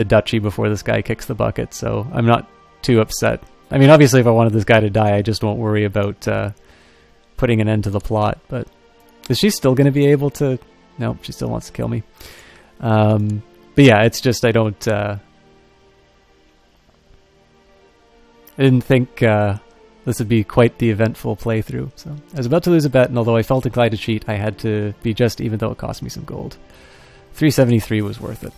the duchy before this guy kicks the bucket, so I'm not too upset. I mean, obviously if I wanted this guy to die, I just won't worry about putting an end to the plot, but is she still going to be able to... No, she still wants to kill me. But yeah, it's just I don't... I didn't think this would be quite the eventful playthrough. So I was about to lose a bet, and although I felt inclined to cheat, I had to be just, even though it cost me some gold. 373 was worth it.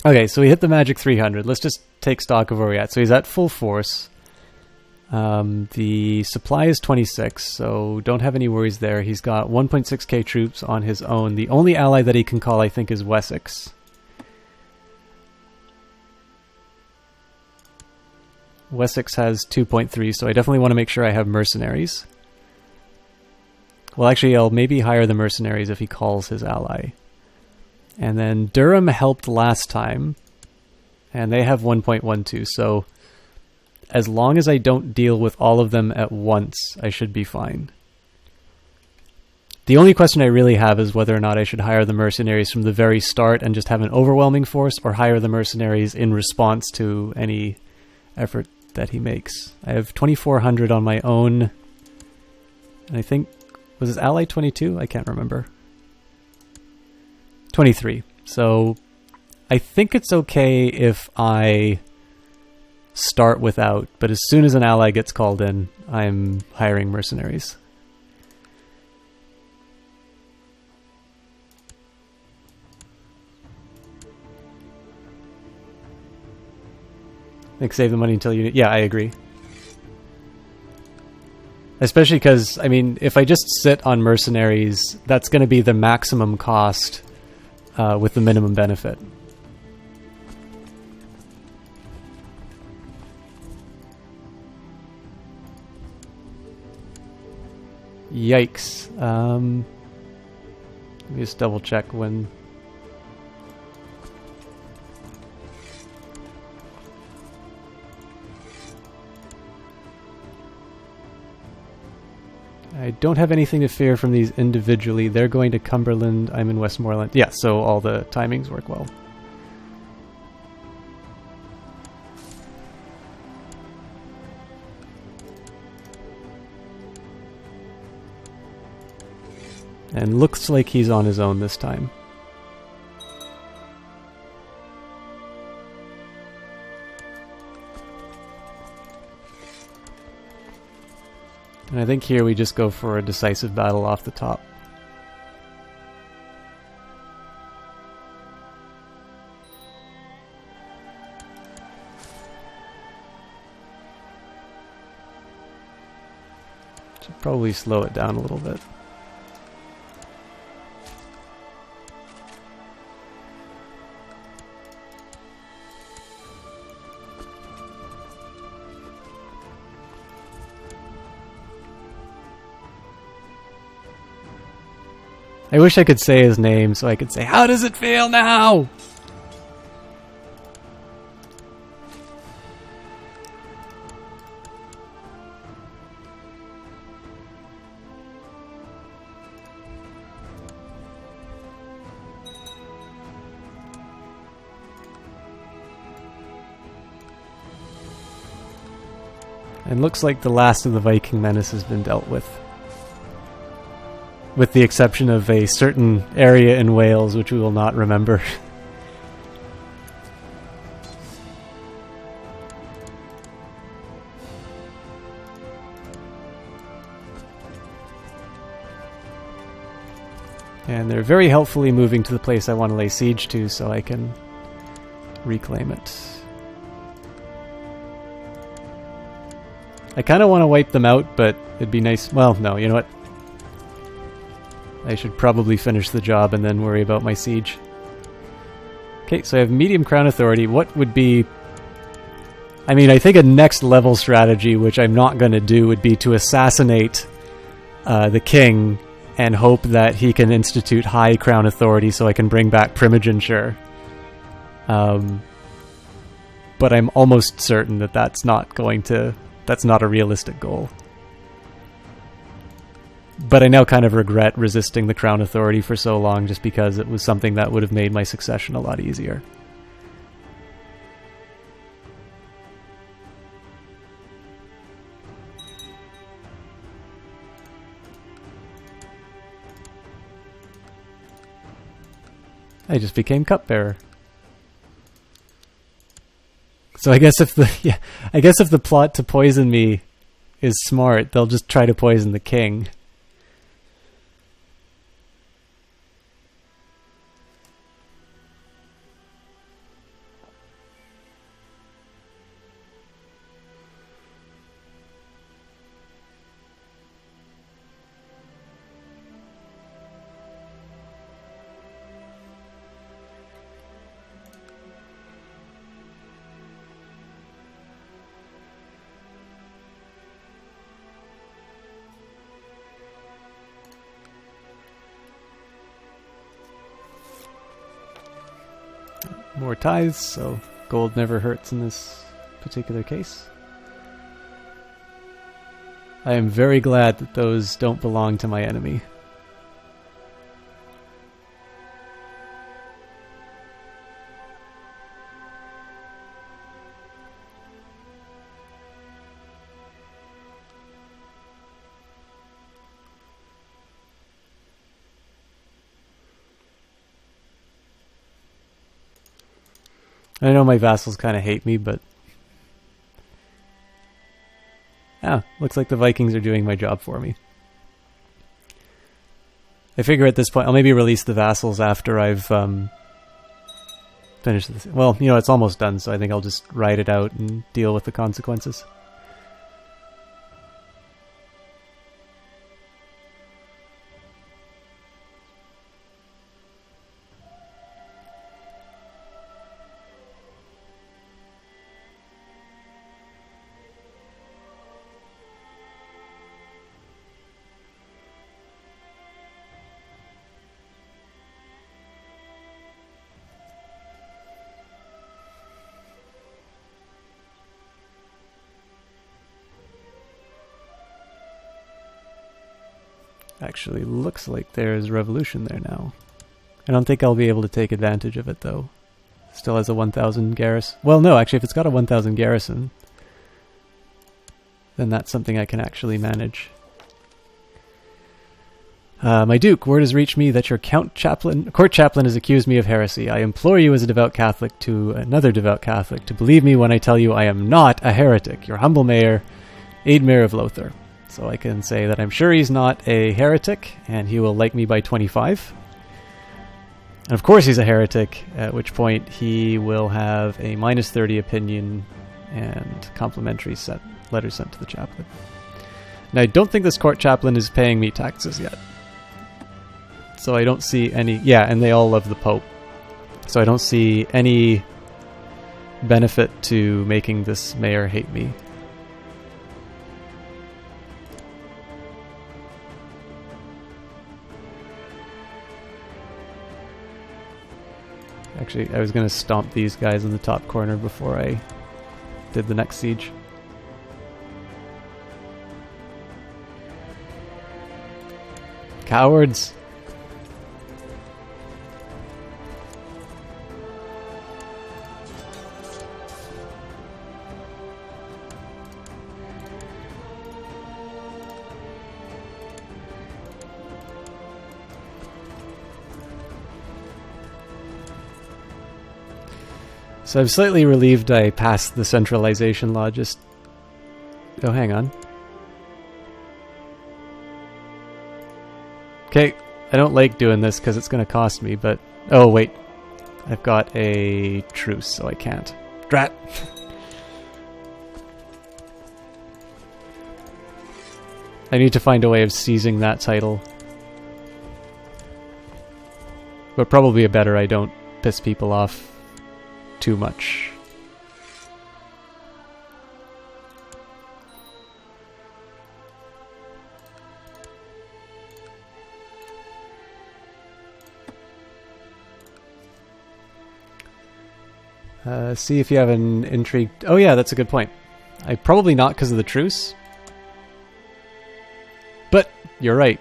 Okay, so we hit the magic 300. Let's just take stock of where we're at. So he's at full force. The supply is 26, so don't have any worries there. He's got 1.6k troops on his own. The only ally that he can call, I think, is Wessex. Wessex has 2.3, so I definitely want to make sure I have mercenaries. Well, actually, I'll maybe hire the mercenaries if he calls his ally. And then Durham helped last time, and they have 1.12, so as long as I don't deal with all of them at once, I should be fine. The only question I really have is whether or not I should hire the mercenaries from the very start and just have an overwhelming force, or hire the mercenaries in response to any effort that he makes. I have 2,400 on my own, and I think, was his ally 22? I can't remember. 23. So I think it's okay if I start without, but as soon as an ally gets called in, I'm hiring mercenaries. Like, save the money until you... Yeah, I agree. Especially because, I mean, if I just sit on mercenaries, that's going to be the maximum cost with the minimum benefit. Yikes. Let me just double check when... I don't have anything to fear from these individually. They're going to Cumberland. I'm in Westmoreland. Yeah, so all the timings work well. And looks like he's on his own this time. And I think here we just go for a decisive battle off the top. Should probably slow it down a little bit. I wish I could say his name so I could say, "How does it feel now?" And looks like the last of the Viking menace has been dealt with the exception of a certain area in Wales which we will not remember. And they're very helpfully moving to the place I want to lay siege to so I can reclaim it. I kind of want to wipe them out, but it'd be nice... Well, no, you know what? I should probably finish the job and then worry about my siege. Okay, so I have medium crown authority. What would be I mean, I think a next level strategy, which I'm not going to do, would be to assassinate the king and hope that he can institute high crown authority so I can bring back primogeniture. But I'm almost certain that that's not a realistic goal. But I now kind of regret resisting the crown authority for so long just because it was something that would have made my succession a lot easier. I just became cupbearer. So I guess if the plot to poison me is smart, they'll just try to poison the king. More tithes, so gold never hurts in this particular case. I am very glad that those don't belong to my enemy. I know my vassals kind of hate me, but... looks like the Vikings are doing my job for me. I figure at this point, I'll maybe release the vassals after I've finished this. Well, it's almost done, so I think I'll just ride it out and deal with the consequences. Actually, looks like there's revolution there now. I don't think I'll be able to take advantage of it, though. Still has a 1,000 garrison. Well, no, actually, if it's got a 1,000 garrison, then that's something I can actually manage. My Duke, word has reached me that your court chaplain has accused me of heresy. I implore you as a devout Catholic to another devout Catholic to believe me when I tell you I am not a heretic. Your humble mayor, Aidmere of Lothar. So I can say that I'm sure he's not a heretic, and he will like me by 25. And of course he's a heretic, at which point he will have a -30 opinion and complimentary letters sent to the chaplain. Now I don't think this court chaplain is paying me taxes yet. So I don't see any... Yeah, and they all love the Pope. So I don't see any benefit to making this mayor hate me. Actually, I was going to stomp these guys in the top corner before I did the next siege. Cowards! So I'm slightly relieved I passed the centralization law, just... Oh, hang on. Okay, I don't like doing this because it's going to cost me, but... Oh, wait. I've got a truce, so I can't. Drat! I need to find a way of seizing that title. But probably a better I don't piss people off too much. See if you have an intrigue. Oh yeah, that's a good point. Probably not because of the truce. But you're right.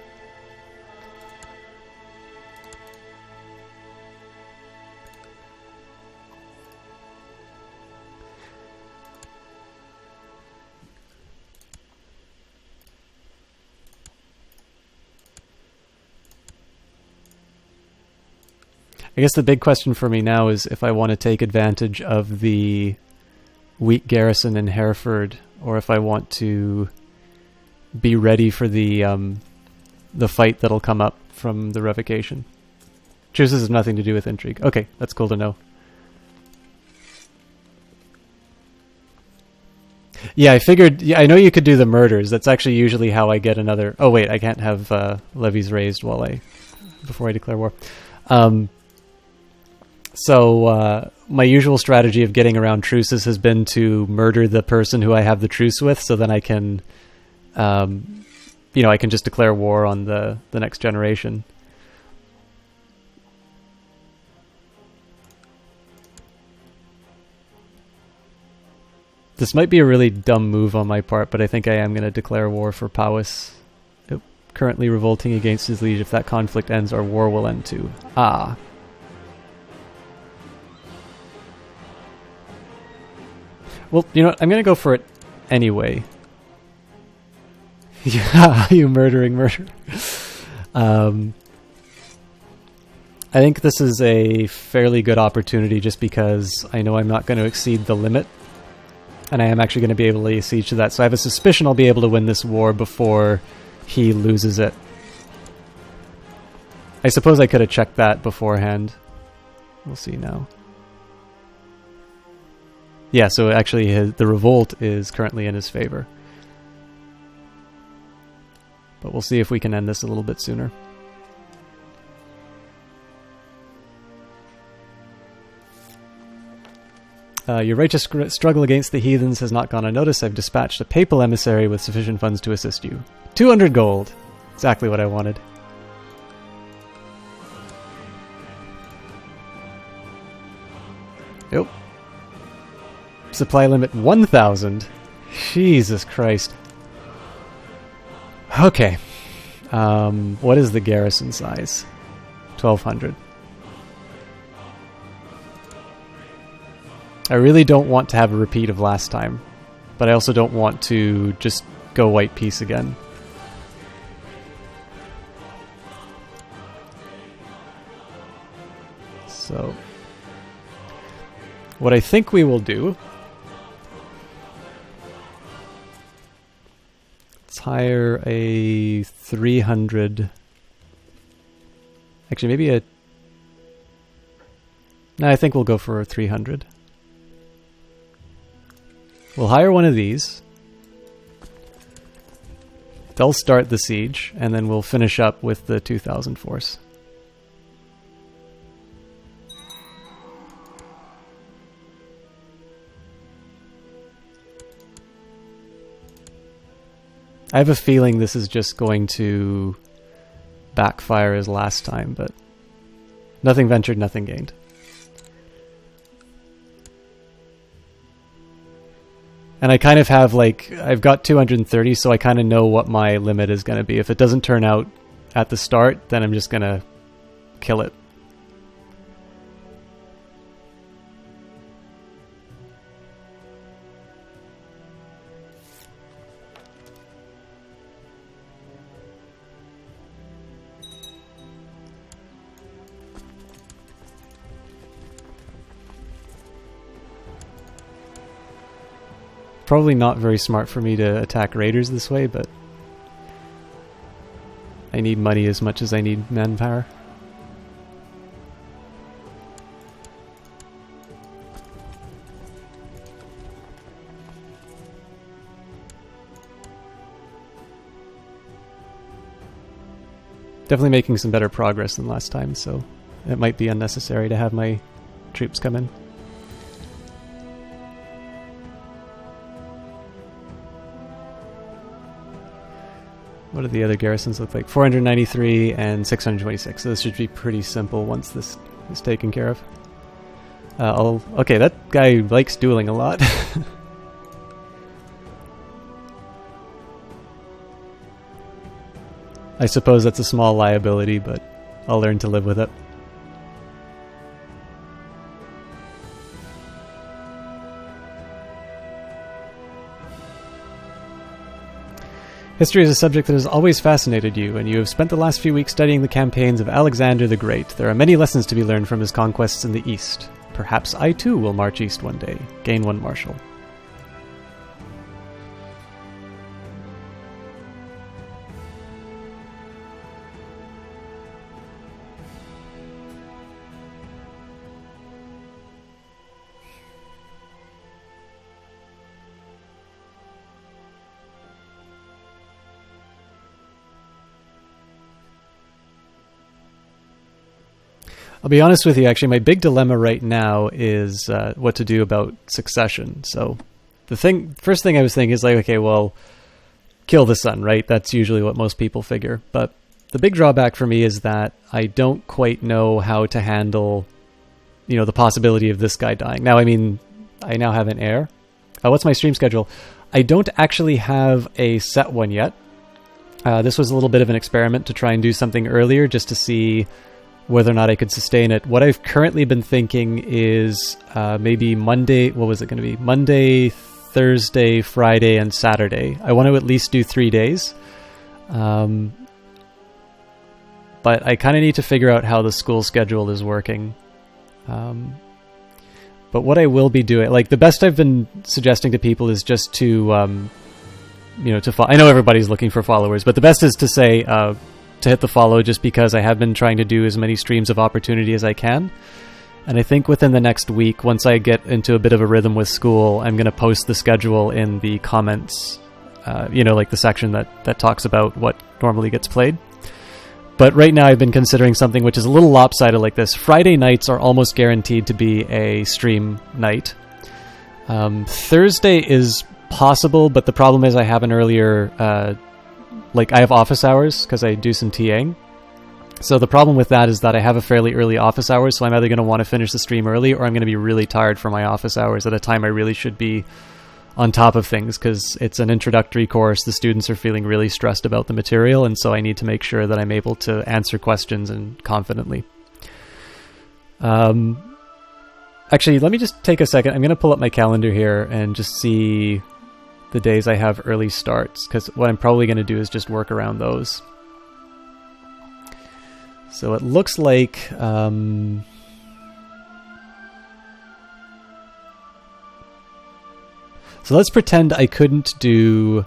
I guess the big question for me now is if I want to take advantage of the weak garrison in Hereford, or if I want to be ready for the fight that'll come up from the revocation. Truces have nothing to do with intrigue. Okay, that's cool to know. Yeah, I figured. Yeah, I know you could do the murders. That's actually usually how I get another. Oh wait, I can't have levies raised before I declare war. So my usual strategy of getting around truces has been to murder the person who I have the truce with, so then I can, I can just declare war on the next generation. This might be a really dumb move on my part, but I think I am going to declare war for Powys. Currently revolting against his liege. If that conflict ends, our war will end too. Ah. Well, you know what? I'm going to go for it anyway. Yeah, you murdering murder. I think this is a fairly good opportunity just because I know I'm not going to exceed the limit. And I am actually going to be able to lay siege to that. So I have a suspicion I'll be able to win this war before he loses it. I suppose I could have checked that beforehand. We'll see now. Yeah, so actually the revolt is currently in his favor. But we'll see if we can end this a little bit sooner. Your righteous struggle against the heathens has not gone unnoticed. I've dispatched a papal emissary with sufficient funds to assist you. 200 gold. Exactly what I wanted. Yep. Supply limit 1,000. Jesus Christ. Okay. What is the garrison size? 1,200. I really don't want to have a repeat of last time, but I also don't want to just go white peace again. So, what I think we will do, let's hire a 300, actually maybe a, no, I think we'll go for a 300. We'll hire one of these. They'll start the siege, and then we'll finish up with the 2,000 force. I have a feeling this is just going to backfire as last time, but nothing ventured, nothing gained. And I kind of have, like, I've got 230, so I kind of know what my limit is going to be. If it doesn't turn out at the start, then I'm just going to kill it. Probably not very smart for me to attack raiders this way, but I need money as much as I need manpower. Definitely making some better progress than last time, so it might be unnecessary to have my troops come in. What do the other garrisons look like? 493 and 626. So this should be pretty simple once this is taken care of. Okay, that guy likes dueling a lot. I suppose that's a small liability, but I'll learn to live with it. History is a subject that has always fascinated you, and you have spent the last few weeks studying the campaigns of Alexander the Great. There are many lessons to be learned from his conquests in the East. Perhaps I too will march east one day. Gain 1 marshal. I'll be honest with you, actually, my big dilemma right now is what to do about succession. So first thing I was thinking is like, okay, well, kill the son, right? That's usually what most people figure. But the big drawback for me is that I don't quite know how to handle, the possibility of this guy dying. Now, I mean, I now have an heir. What's my stream schedule? I don't actually have a set one yet. This was a little bit of an experiment to try and do something earlier just to see whether or not I could sustain it. What I've currently been thinking is maybe Monday, what was it going to be? Monday, Thursday, Friday, and Saturday. I want to at least do 3 days. But I kind of need to figure out how the school schedule is working. But what I will be doing, like the best I've been suggesting to people is just to, I know everybody's looking for followers, but the best is to say, to hit the follow, just because I have been trying to do as many streams of opportunity as I can. And I think within the next week, once I get into a bit of a rhythm with school, I'm going to post the schedule in the comments, like the section that talks about what normally gets played. But right now I've been considering something which is a little lopsided like this. Friday nights are almost guaranteed to be a stream night. Thursday is possible, but the problem is I have an earlier... I have office hours because I do some TAing. So the problem with that is that I have a fairly early office hours, so I'm either going to want to finish the stream early or I'm going to be really tired for my office hours at a time I really should be on top of things because it's an introductory course. The students are feeling really stressed about the material, and so I need to make sure that I'm able to answer questions and confidently. Actually, let me just take a second. I'm going to pull up my calendar here and just see the days I have early starts, because what I'm probably going to do is just work around those. So it looks like so let's pretend I couldn't do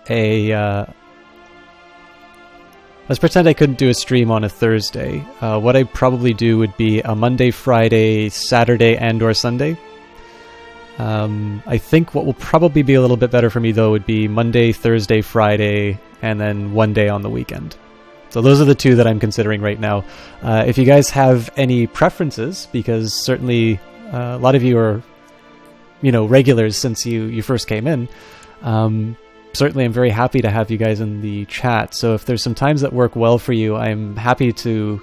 a stream on a Thursday. What I'd probably do would be a Monday, Friday, Saturday, and or Sunday. I think what will probably be a little bit better for me, though, would be Monday, Thursday, Friday, and then one day on the weekend. So those are the two that I'm considering right now. If you guys have any preferences, because certainly a lot of you are, regulars since you first came in, certainly I'm very happy to have you guys in the chat. So if there's some times that work well for you, I'm happy to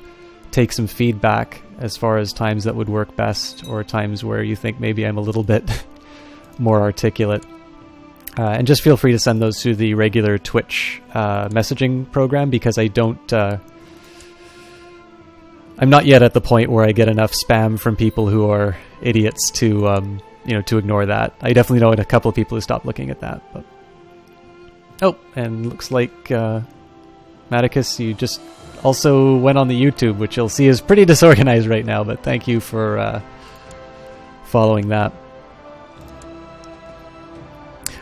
take some feedback as far as times that would work best, or times where you think maybe I'm a little bit more articulate. And just feel free to send those through the regular Twitch messaging program, because I don't... I'm not yet at the point where I get enough spam from people who are idiots to, to ignore that. I definitely know a couple of people who stopped looking at that. But oh, and looks like Maticus, you just also went on the YouTube, which you'll see is pretty disorganized right now, but thank you for following that.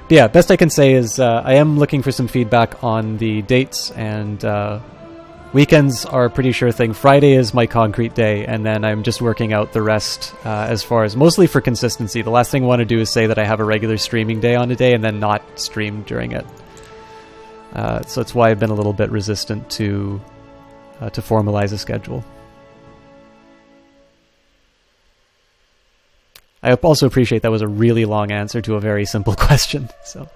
But yeah, best I can say is I am looking for some feedback on the dates, and weekends are a pretty sure thing. Friday is my concrete day, and then I'm just working out the rest as far as mostly for consistency. The last thing I want to do is say that I have a regular streaming day on a day and then not stream during it. So that's why I've been a little bit resistant to formalize a schedule. I also appreciate that was a really long answer to a very simple question. So,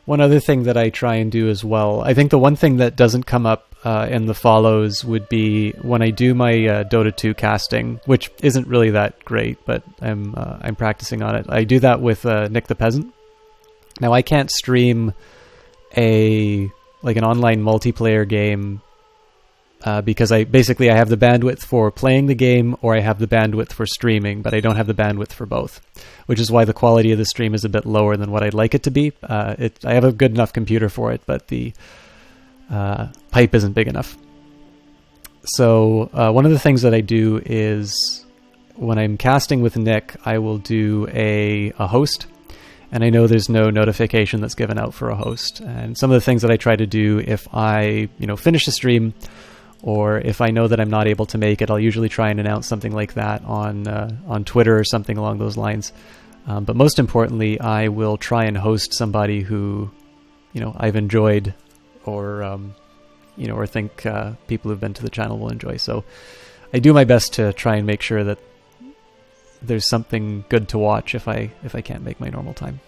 one other thing that I try and do as well, I think the one thing that doesn't come up in the follows would be when I do my Dota 2 casting, which isn't really that great, but I'm practicing on it. I do that with Nick the Peasant. Now I can't stream an online multiplayer game because I have the bandwidth for playing the game, or I have the bandwidth for streaming, but I don't have the bandwidth for both, which is why the quality of the stream is a bit lower than what I'd like it to be. I have a good enough computer for it, but the pipe isn't big enough. So one of the things that I do is when I'm casting with Nick, I will do a host, and I know there's no notification that's given out for a host. And some of the things that I try to do if I finish the stream, or if I know that I'm not able to make it, I'll usually try and announce something like that on Twitter or something along those lines. But most importantly, I will try and host somebody who I've enjoyed, or or think people who've been to the channel will enjoy. So I do my best to try and make sure that there's something good to watch if I can't make my normal time.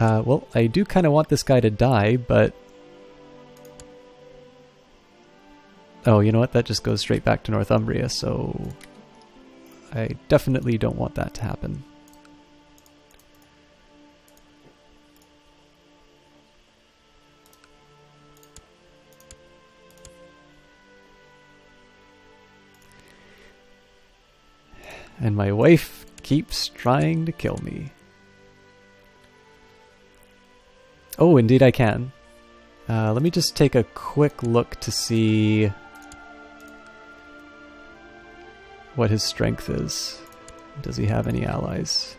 Well, I do kind of want this guy to die, but oh, you know what? That just goes straight back to Northumbria, so I definitely don't want that to happen. And my wife keeps trying to kill me. Oh, indeed I can. Let me just take a quick look to see what his strength is. Does he have any allies?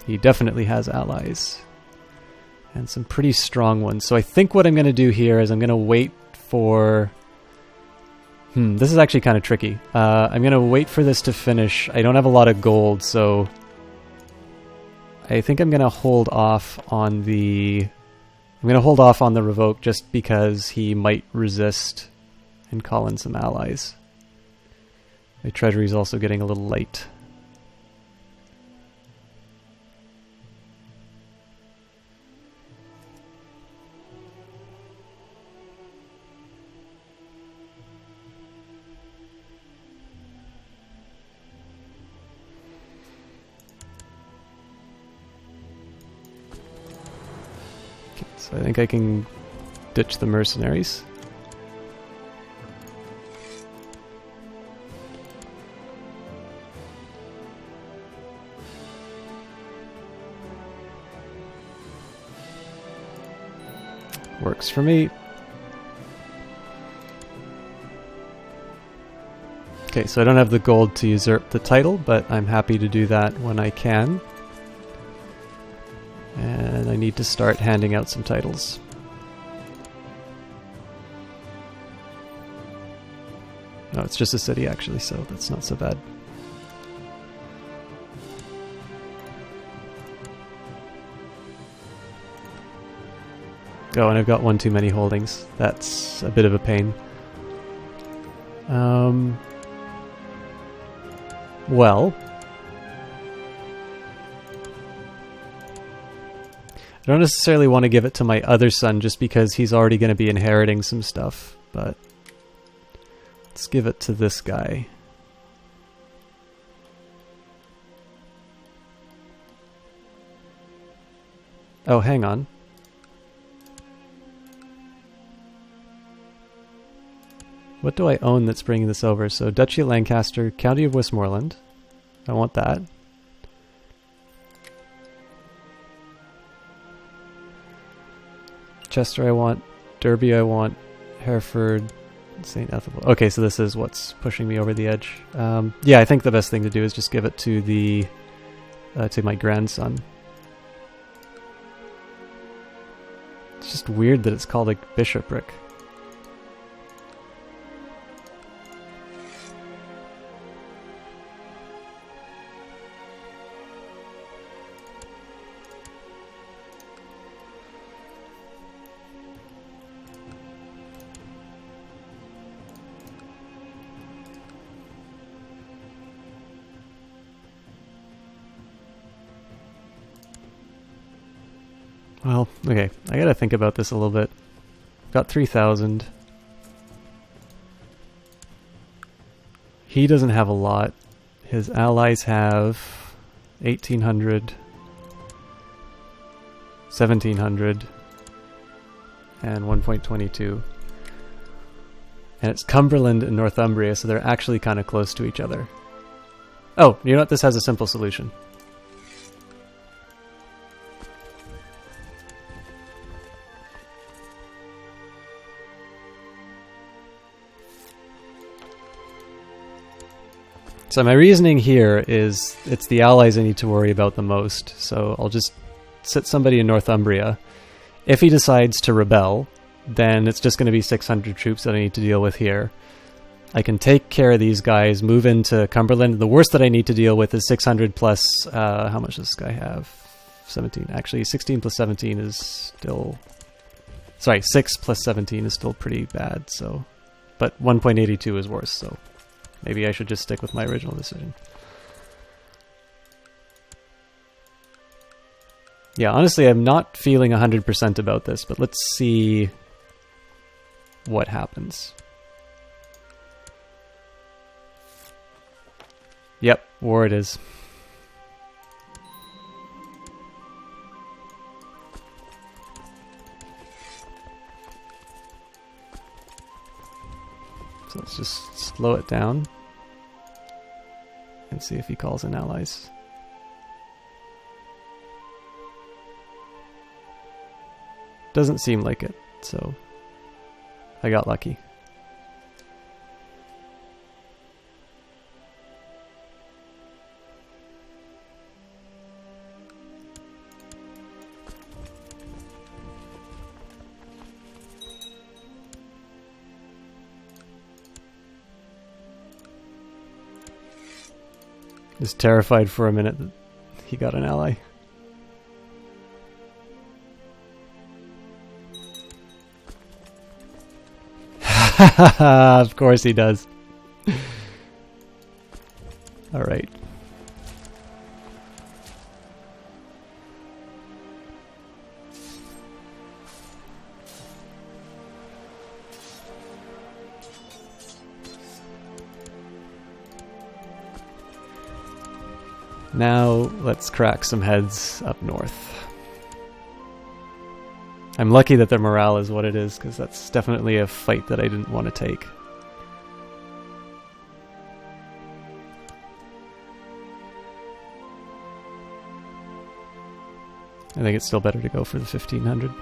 He definitely has allies. And some pretty strong ones. So I think what I'm going to do here is I'm going to wait for... this is actually kind of tricky. I'm going to wait for this to finish. I don't have a lot of gold, so I think I'm going to hold off on the... revoke just because he might resist and call in some allies. My treasury is also getting a little light. So I think I can ditch the mercenaries. Works for me. Okay, so I don't have the gold to usurp the title, but I'm happy to do that when I can. And I need to start handing out some titles. No, it's just a city actually, so that's not so bad. Oh, and I've got one too many holdings. That's a bit of a pain. Well... I don't necessarily want to give it to my other son just because he's already going to be inheriting some stuff, but let's give it to this guy. Oh, hang on. What do I own that's bringing this over? So Duchy of Lancaster, County of Westmoreland. I want that. Chester I want, Derby I want, Hereford, St. Ethelbald. Okay, so this is what's pushing me over the edge. Yeah, I think the best thing to do is just give it to the to my grandson. It's just weird that it's called a bishopric. Well, okay, I gotta think about this a little bit. Got 3,000. He doesn't have a lot. His allies have 1,800, 1,700, and 1.22. And it's Cumberland and Northumbria, so they're actually kind of close to each other. Oh, you know what? This has a simple solution. So my reasoning here is it's the allies I need to worry about the most. So I'll just sit somebody in Northumbria. If he decides to rebel, then it's just going to be 600 troops that I need to deal with here. I can take care of these guys, move into Cumberland. The worst that I need to deal with is 600 plus... how much does this guy have? 17. Actually, 16 plus 17 is still... Sorry, 6 plus 17 is still pretty bad, so... But 1.82 is worse, so... Maybe I should just stick with my original decision. Yeah, honestly, I'm not feeling 100% about this, but let's see what happens. Yep, war it is. So let's just slow it down and see if he calls in allies. Doesn't seem like it, so I got lucky. Was terrified for a minute that he got an ally. Of course he does. All right. Now, let's crack some heads up north. I'm lucky that their morale is what it is, because that's definitely a fight that I didn't want to take. I think it's still better to go for the 1,500.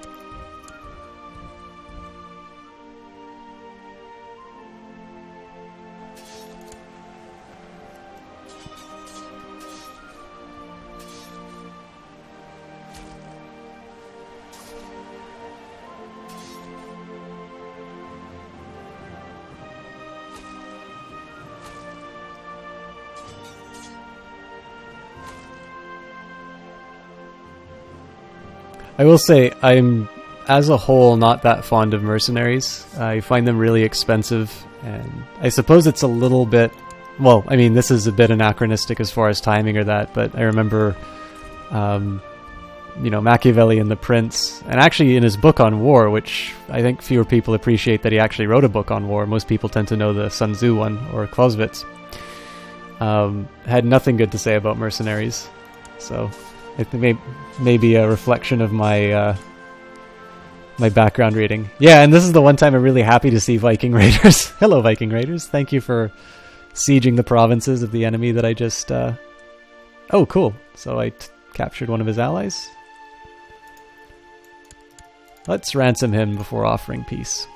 I will say, I'm, as a whole, not that fond of mercenaries. I find them really expensive, and I suppose it's a little bit... Well, I mean, this is a bit anachronistic as far as timing or that, but I remember, you know, Machiavelli in The Prince, and actually in his book on war, which I think fewer people appreciate that he actually wrote a book on war. Most people tend to know the Sun Tzu one, or Clausewitz. Had nothing good to say about mercenaries, so... I think maybe a reflection of my my background reading. Yeah, and this is the one time I'm really happy to see Viking Raiders. Hello, Viking Raiders. Thank you for sieging the provinces of the enemy that I just... Oh, cool. So I captured one of his allies. Let's ransom him before offering peace.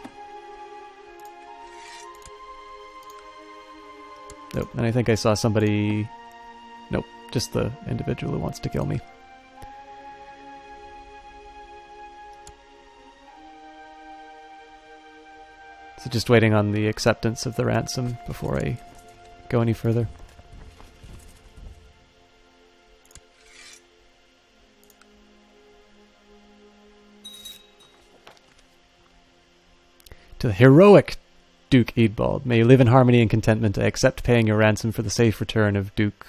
Nope, and I think I saw somebody... Nope, just the individual who wants to kill me. So just waiting on the acceptance of the ransom before I go any further. To the heroic Duke Eadbald, may you live in harmony and contentment. I accept paying your ransom for the safe return of Duke...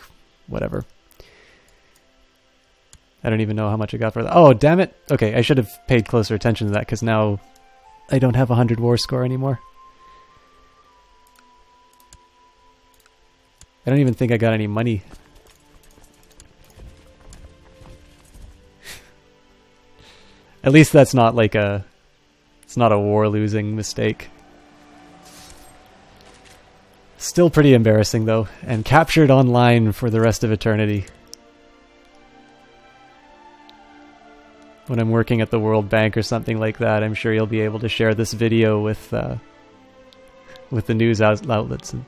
whatever. I don't even know how much I got for that. Oh, damn it. Okay, I should have paid closer attention to that, because now I don't have a 100 war score anymore. I don't even think I got any money. At least that's not like a... It's not a war-losing mistake. Still pretty embarrassing, though, and captured online for the rest of eternity. When I'm working at the World Bank or something like that, I'm sure you'll be able to share this video with the news outlets, and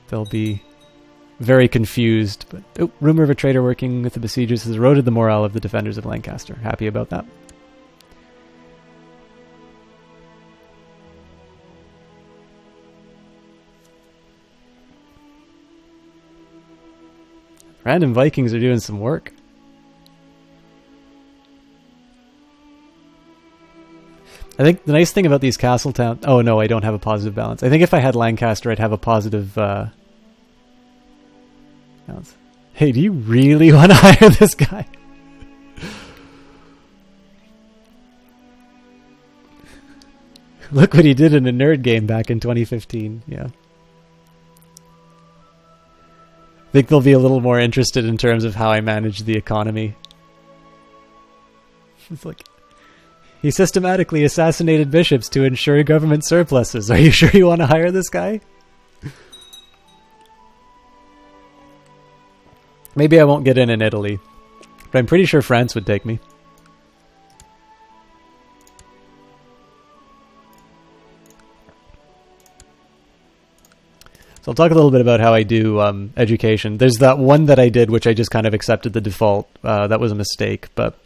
they'll be very confused. But oh, rumor of a traitor working with the besiegers has eroded the morale of the defenders of Lancaster. Happy about that. Random Vikings are doing some work. I think the nice thing about these castle towns... Oh no, I don't have a positive balance. I think if I had Lancaster, I'd have a positive balance. Hey, do you really want to hire this guy? Look what he did in a nerd game back in 2015. Yeah. I think they'll be a little more interested in terms of how I manage the economy. It's like, he systematically assassinated bishops to ensure government surpluses. Are you sure you want to hire this guy? Maybe I won't get in Italy, but I'm pretty sure France would take me. So I'll talk a little bit about how I do education. There's that one that I did, which I just kind of accepted the default. That was a mistake, but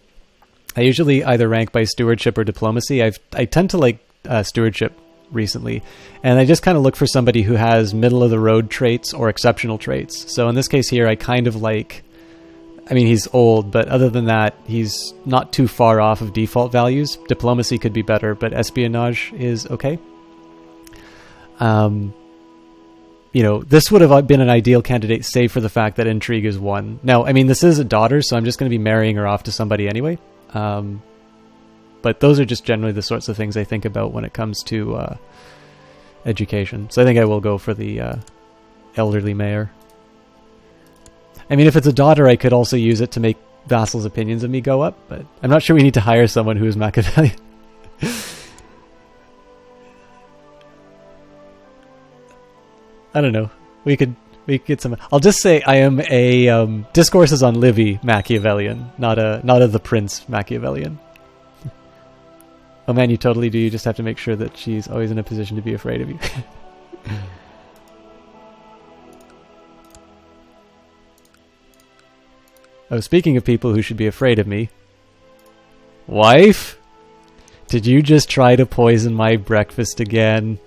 I usually either rank by stewardship or diplomacy. I tend to like stewardship recently, and I just kind of look for somebody who has middle-of-the-road traits or exceptional traits. So in this case here, I kind of like... I mean, he's old, but other than that, he's not too far off of default values. Diplomacy could be better, but espionage is okay. You know, this would have been an ideal candidate, save for the fact that intrigue is 1. Now, I mean, this is a daughter, so I'm just going to be marrying her off to somebody anyway. But those are just generally the sorts of things I think about when it comes to education. So I think I will go for the elderly mayor. I mean, if it's a daughter, I could also use it to make vassals' opinions of me go up, but I'm not sure we need to hire someone who is Machiavellian. I don't know. We could get some... I'll just say I am a Discourses on Livy Machiavellian, not a The Prince Machiavellian. Oh man, you totally do. You just have to make sure that she's always in a position to be afraid of you. Oh, speaking of people who should be afraid of me. Wife? Did you just try to poison my breakfast again?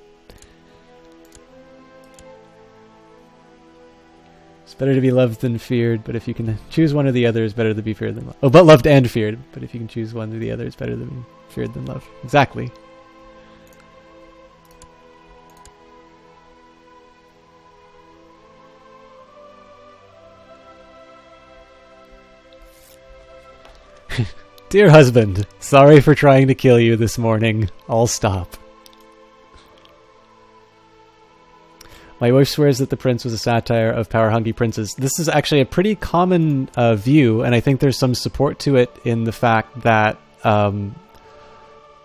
It's better to be loved than feared, but if you can choose one or the other, it's better to be feared than loved. Oh, but loved and feared. But if you can choose one or the other, it's better to be feared than loved. Exactly. Dear husband, sorry for trying to kill you this morning. I'll stop. My wife swears that the prince was a satire of power-hungry princes. This is actually a pretty common view, and I think there's some support to it in the fact that a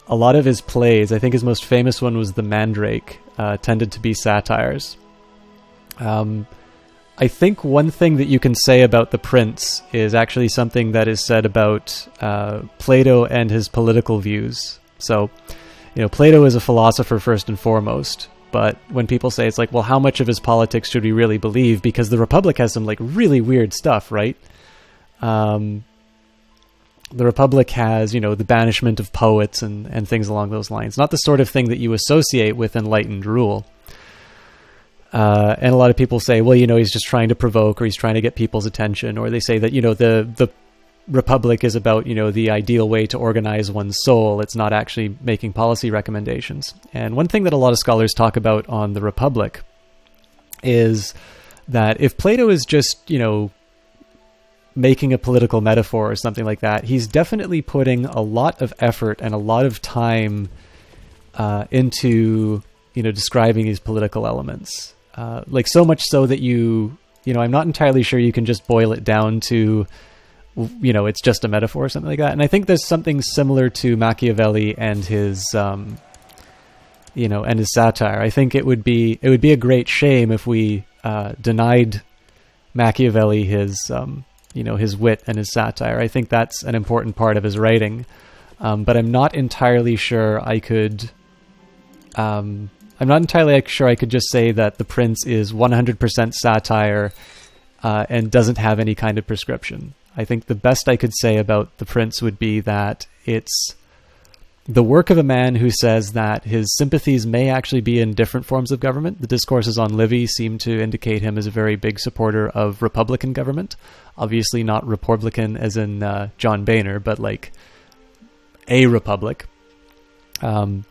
lot of his plays, I think his most famous one was The Mandrake, tended to be satires. I think one thing that you can say about the prince is actually something that is said about Plato and his political views. So, you know, Plato is a philosopher first and foremost, but when people say it's like, well, how much of his politics should we really believe? Because the Republic has some like really weird stuff, right? The Republic has, you know, the banishment of poets and things along those lines. Not the sort of thing that you associate with enlightened rule. And a lot of people say, well, you know, he's just trying to provoke, or he's trying to get people's attention, or they say that, you know, the Republic is about, you know, the ideal way to organize one's soul. It's not actually making policy recommendations. And one thing that a lot of scholars talk about on the Republic is that if Plato is just, you know, making a political metaphor or something like that. He's definitely putting a lot of effort and a lot of time into, describing these political elements. Like so much so that I'm not entirely sure you can just boil it down to, it's just a metaphor or something like that. And I think there's something similar to Machiavelli and his, and his satire. I think it would be a great shame if we denied Machiavelli his, his wit and his satire. I think that's an important part of his writing. But I'm not entirely sure I could just say that The Prince is 100% satire and doesn't have any kind of prescription. I think the best I could say about The Prince would be that it's the work of a man who says that his sympathies may actually be in different forms of government. The discourses on Livy seem to indicate him as a very big supporter of Republican government. Obviously not Republican as in John Boehner, but like a republic. And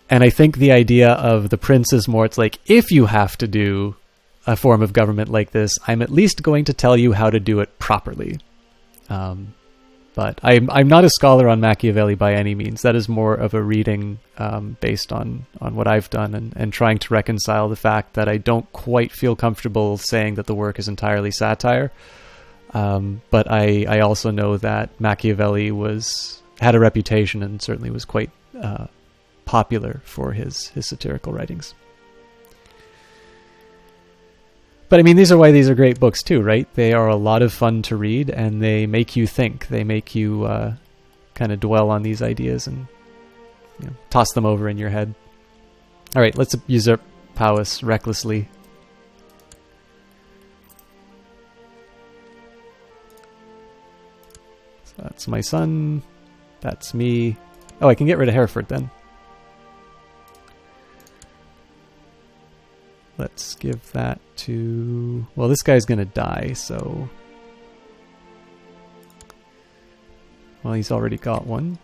I think the idea of The Prince is more, it's like, if you have to do a form of government like this, I'm at least going to tell you how to do it properly. But I'm not a scholar on Machiavelli by any means. That is more of a reading based on what I've done and trying to reconcile the fact that I don't quite feel comfortable saying that the work is entirely satire. But I also know that Machiavelli had a reputation and certainly was quite popular for his satirical writings. But I mean, these are why these are great books too, right? They are a lot of fun to read, and they make you think. They make you kind of dwell on these ideas and toss them over in your head. All right, let's usurp Powys recklessly. So that's my son. That's me. Oh, I can get rid of Hereford then. Let's give that to... Well, this guy's going to die, so... Well, he's already got one.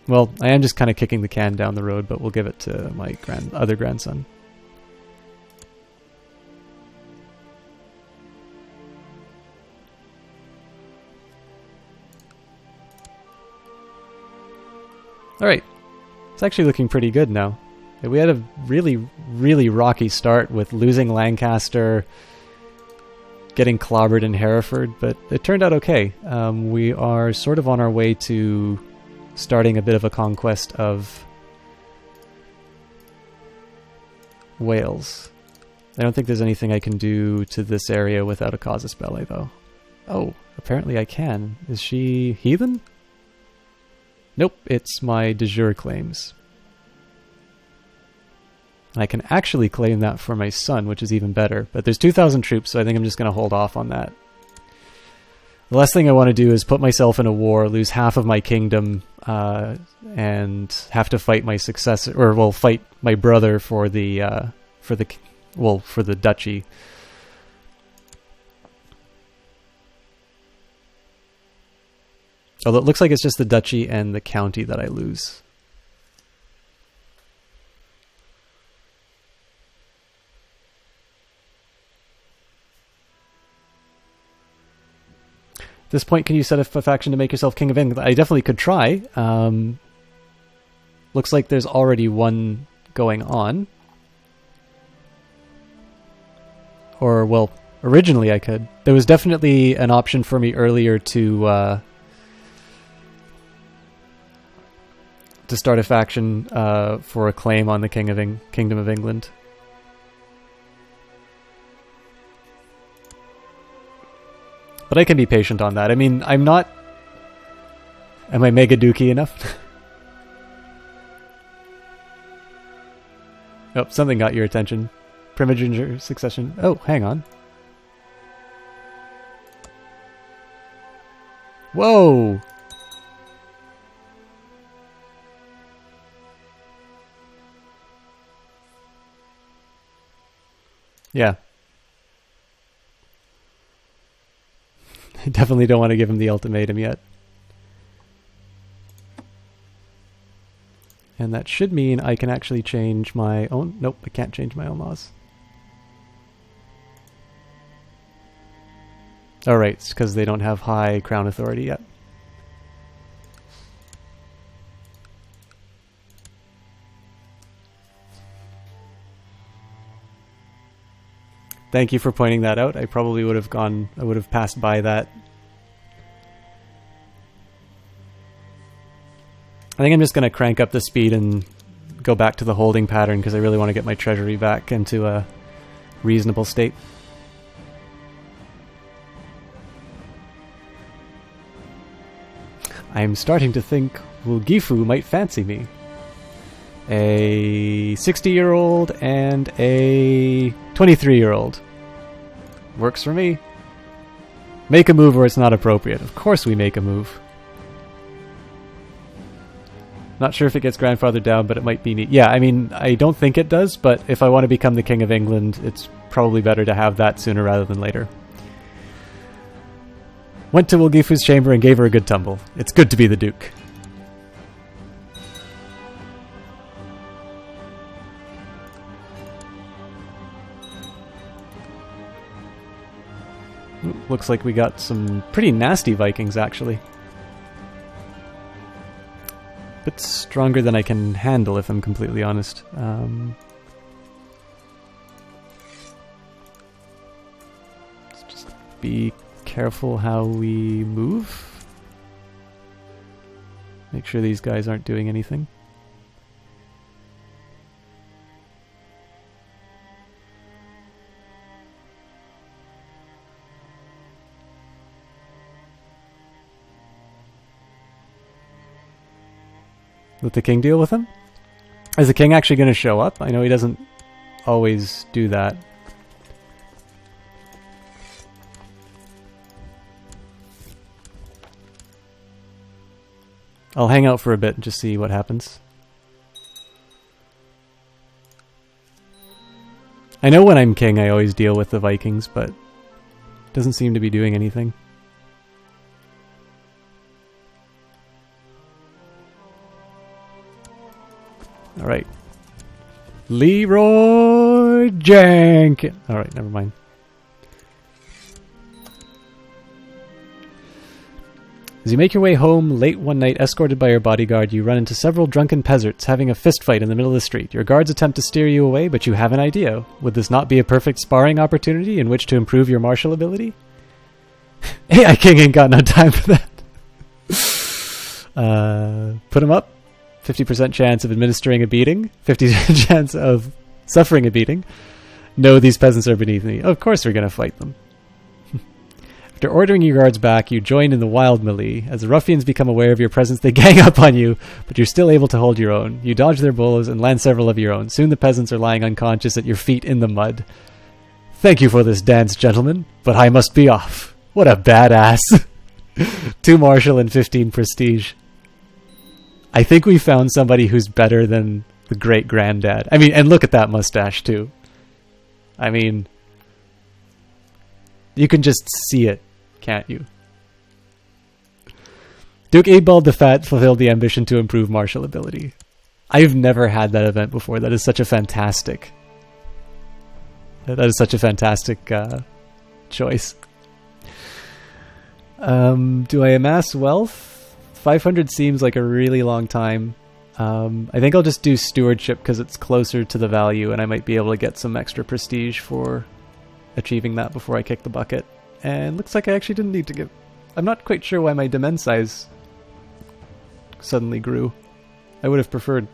Well, I am just kind of kicking the can down the road, but we'll give it to my other grandson. Alright. It's actually looking pretty good now. We had a really, really rocky start with losing Lancaster, getting clobbered in Hereford, but it turned out okay. We are sort of on our way to starting a bit of a conquest of Wales. I don't think there's anything I can do to this area without a casus belli, though. Oh, apparently I can. Is she heathen? Nope, it's my de jure claims. I can actually claim that for my son, which is even better. But there's 2,000 troops, so I think I'm just going to hold off on that. The last thing I want to do is put myself in a war, lose half of my kingdom, and have to fight my successor, or well, fight my brother for the duchy. Although it looks like it's just the duchy and the county that I lose. At this point, can you set up a faction to make yourself King of England? I definitely could try. Looks like there's already one going on. Or, well, originally I could. There was definitely an option for me earlier to start a faction for a claim on the Kingdom of England. But I can be patient on that. I mean, I'm not... Am I mega dookie enough? Oh, something got your attention. Primogeniture succession. Oh, hang on. Whoa! Yeah. I definitely don't want to give him the ultimatum yet. And that should mean I can actually change my own... Nope, I can't change my own laws. Oh, right, it's because they don't have high crown authority yet. Thank you for pointing that out. I probably would have passed by that. I think I'm just going to crank up the speed and go back to the holding pattern because I really want to get my treasury back into a reasonable state. I'm starting to think Wulgifu might fancy me. A 60-year-old and a 23-year-old. Works for me. Make a move where it's not appropriate. Of course we make a move. Not sure if it gets grandfathered down, but it might be neat. Yeah, I mean, I don't think it does, but if I want to become the King of England, it's probably better to have that sooner rather than later. Went to Wulgifu's chamber and gave her a good tumble. It's good to be the Duke. Looks like we got some pretty nasty Vikings, actually. Bit stronger than I can handle, if I'm completely honest. Let's just be careful how we move. Make sure these guys aren't doing anything. Let the king deal with him? Is the king actually going to show up? I know he doesn't always do that. I'll hang out for a bit and just see what happens. I know when I'm king I always deal with the Vikings, but it doesn't seem to be doing anything. Alright. Leroy Jenkins. Alright, never mind. As you make your way home late one night, escorted by your bodyguard, you run into several drunken peasants having a fistfight in the middle of the street. Your guards attempt to steer you away, but you have an idea. Would this not be a perfect sparring opportunity in which to improve your martial ability? AI King ain't got no time for that. Put him up. 50% chance of administering a beating. 50% chance of suffering a beating. No, these peasants are beneath me. Of course we're going to fight them. After ordering your guards back, you join in the wild melee. As the ruffians become aware of your presence, they gang up on you, but you're still able to hold your own. You dodge their blows and land several of your own. Soon the peasants are lying unconscious at your feet in the mud. Thank you for this dance, gentlemen, but I must be off. What a badass. 2 martial and 15 prestige. I think we found somebody who's better than the great granddad. I mean, and look at that mustache too. I mean, you can just see it, can't you? Duke Eadbald the Fat fulfilled the ambition to improve martial ability. I've never had that event before. That is such a fantastic... That is such a fantastic choice. Do I amass wealth? 500 seems like a really long time. I think I'll just do stewardship because it's closer to the value and I might be able to get some extra prestige for achieving that before I kick the bucket. And looks like I actually didn't need to give... I'm not quite sure why my domain size suddenly grew. I would have preferred,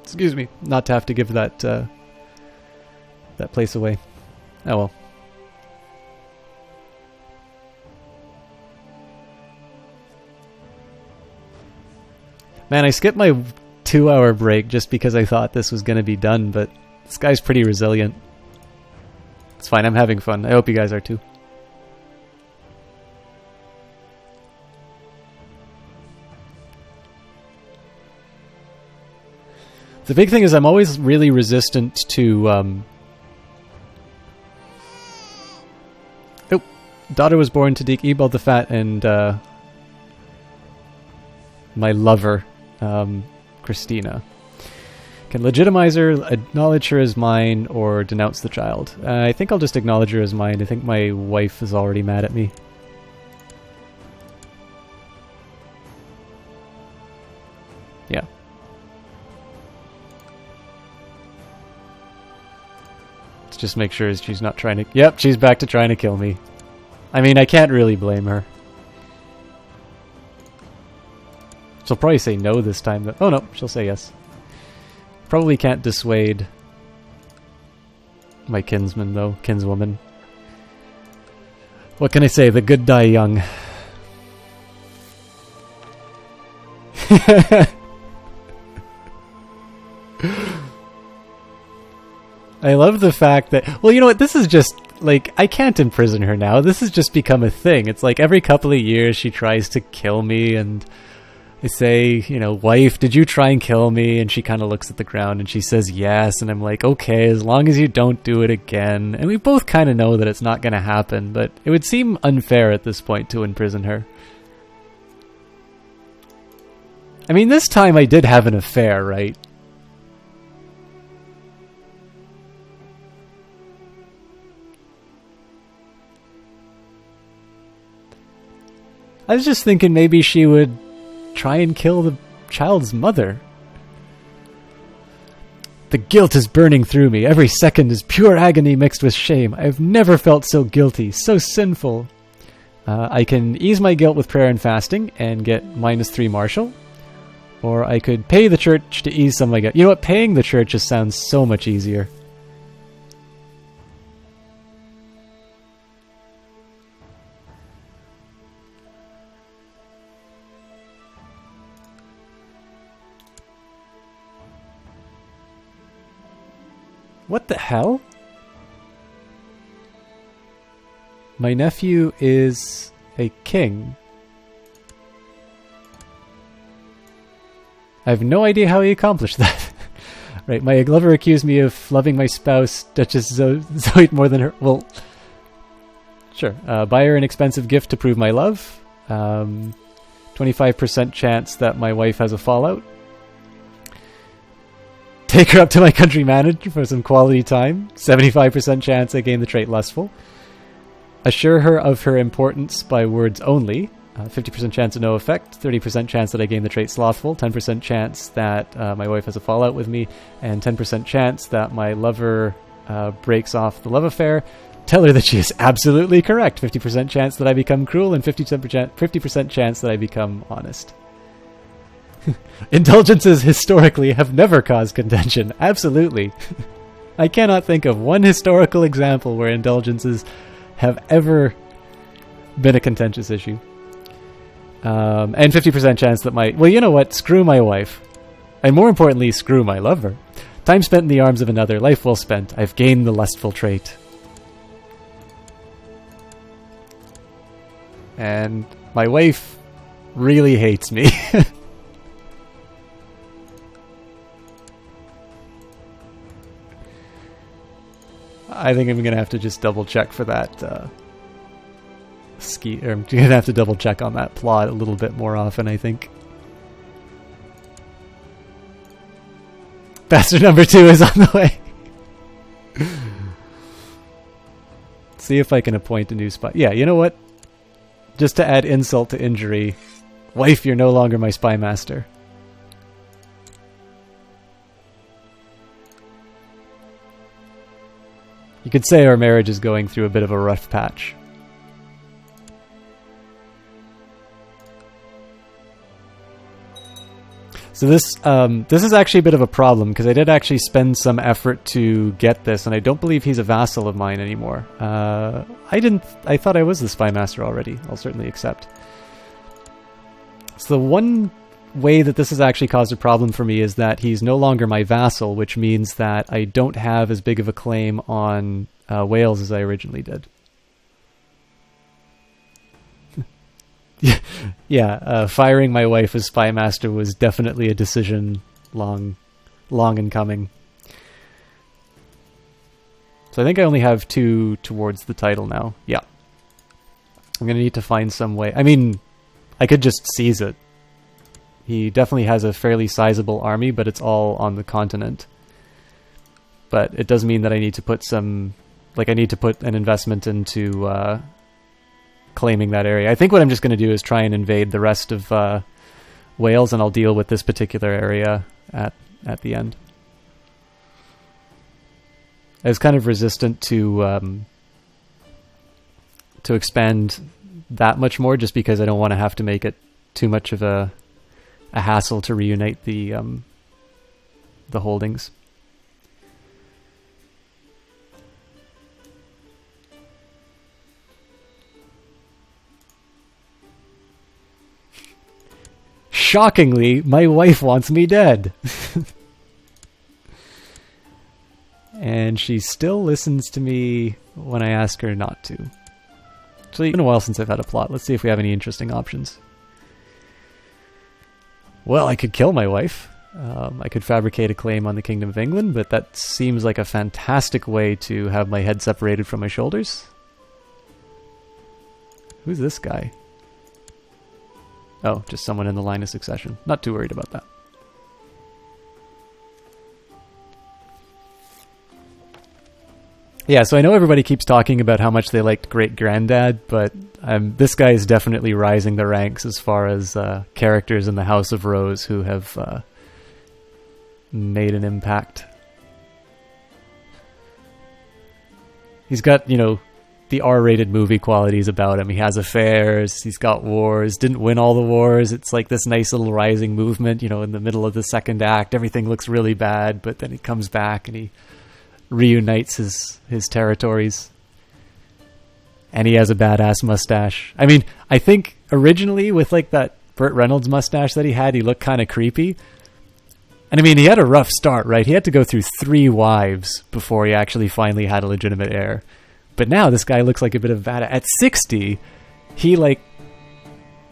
excuse me, not to have to give that that place away. Oh well. Man, I skipped my 2-hour break just because I thought this was going to be done, but this guy's pretty resilient. It's fine, I'm having fun. I hope you guys are too. The big thing is I'm always really resistant to... Oh, daughter was born to Duke Eadbald the Fat and my lover, Christina. Can legitimize her, acknowledge her as mine, or denounce the child. I think I'll just acknowledge her as mine. I think my wife is already mad at me. Let's just make sure she's not trying to... Yep, she's back to trying to kill me. I mean, I can't really blame her. She'll probably say no this time. Oh no, she'll say yes. Probably can't dissuade my kinsman, though. Kinswoman. What can I say? The good die young. I love the fact that... Well, you know what? This is just... Like, I can't imprison her now. This has just become a thing. It's like every couple of years she tries to kill me, and I say, you know, wife, did you try and kill me? And she kind of looks at the ground and she says yes, and I'm like, okay, as long as you don't do it again. And we both kind of know that it's not going to happen, but it would seem unfair at this point to imprison her. I mean, this time I did have an affair, right? I was just thinking maybe she would try and kill the child's mother. The guilt is burning through me. Every second is pure agony mixed with shame. I've never felt so guilty, so sinful. I can ease my guilt with prayer and fasting and get -3 martial. Or I could pay the church to ease some of my guilt. You know what? Paying the church just sounds so much easier. What the hell? My nephew is a king. I have no idea how he accomplished that. Right, my lover accused me of loving my spouse, Duchess Zoe, more than her. Well, sure. Buy her an expensive gift to prove my love. 25% chance that my wife has a fallout. Take her up to my country manager for some quality time. 75% chance I gain the trait lustful. Assure her of her importance by words only. 50% chance of no effect. 30% chance that I gain the trait slothful. 10% chance that my wife has a fallout with me. And 10% chance that my lover breaks off the love affair. Tell her that she is absolutely correct. 50% chance that I become cruel. And 50% chance that I become honest. Indulgences historically have never caused contention. Absolutely. I cannot think of one historical example where indulgences have ever been a contentious issue. And 50% chance that my... Well, you know what? Screw my wife. And more importantly, screw my lover. Time spent in the arms of another, life well spent. I've gained the lustful trait. And my wife really hates me. I think I'm gonna have to just double check for that I'm gonna have to double check on that plot a little bit more often, I think. Bastard number 2 is on the way. See if I can appoint a new spy. Yeah, you know what? Just to add insult to injury, wife, you're no longer my spy master. You could say our marriage is going through a bit of a rough patch. So this is actually a bit of a problem, because I did actually spend some effort to get this, and I don't believe he's a vassal of mine anymore. I thought I was the spy master already. I'll certainly accept. So the one way that this has actually caused a problem for me is that he's no longer my vassal, which means that I don't have as big of a claim on Wales as I originally did. Yeah, firing my wife as spy master was definitely a decision long in coming. So I think I only have 2 towards the title now. Yeah. I'm going to need to find some way. I mean, I could just seize it. He definitely has a fairly sizable army, but it's all on the continent. But it does mean that I need to put some... Like, I need to put an investment into claiming that area. I think what I'm just going to do is try and invade the rest of Wales, and I'll deal with this particular area at the end. I was kind of resistant to expand that much more, just because I don't want to have to make it too much of a hassle to reunite the holdings. Shockingly, my wife wants me dead. And she still listens to me when I ask her not to. Actually, it's been a while since I've had a plot. Let's see if we have any interesting options. Well, I could kill my wife. I could fabricate a claim on the Kingdom of England, but that seems like a fantastic way to have my head separated from my shoulders. Who's this guy? Oh, just someone in the line of succession. Not too worried about that. Yeah, so I know everybody keeps talking about how much they liked Great Granddad, but this guy is definitely rising the ranks as far as characters in the House of Rose who have made an impact. He's got, you know, the R-rated movie qualities about him. He has affairs, he's got wars, didn't win all the wars. It's like this nice little rising movement, you know, in the middle of the second act. Everything looks really bad, but then he comes back and he reunites his territories. And he has a badass mustache. I mean, I think originally with like that Burt Reynolds mustache that he looked kind of creepy. And I mean, he had a rough start, right? He had to go through 3 wives before he actually finally had a legitimate heir. But now this guy looks like a bit of a badass. At 60, he like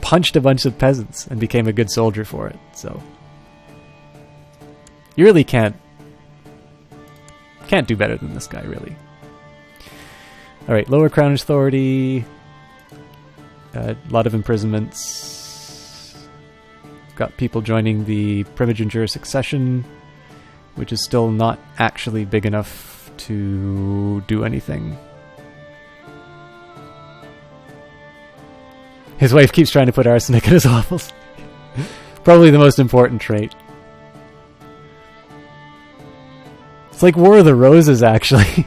punched a bunch of peasants and became a good soldier for it. So you really can't do better than this guy, really. All right, lower crown authority. A lot of imprisonments. Got people joining the primogeniture succession, which is still not actually big enough to do anything. His wife keeps trying to put arsenic in his waffles. Probably the most important trait. It's like War of the Roses, actually.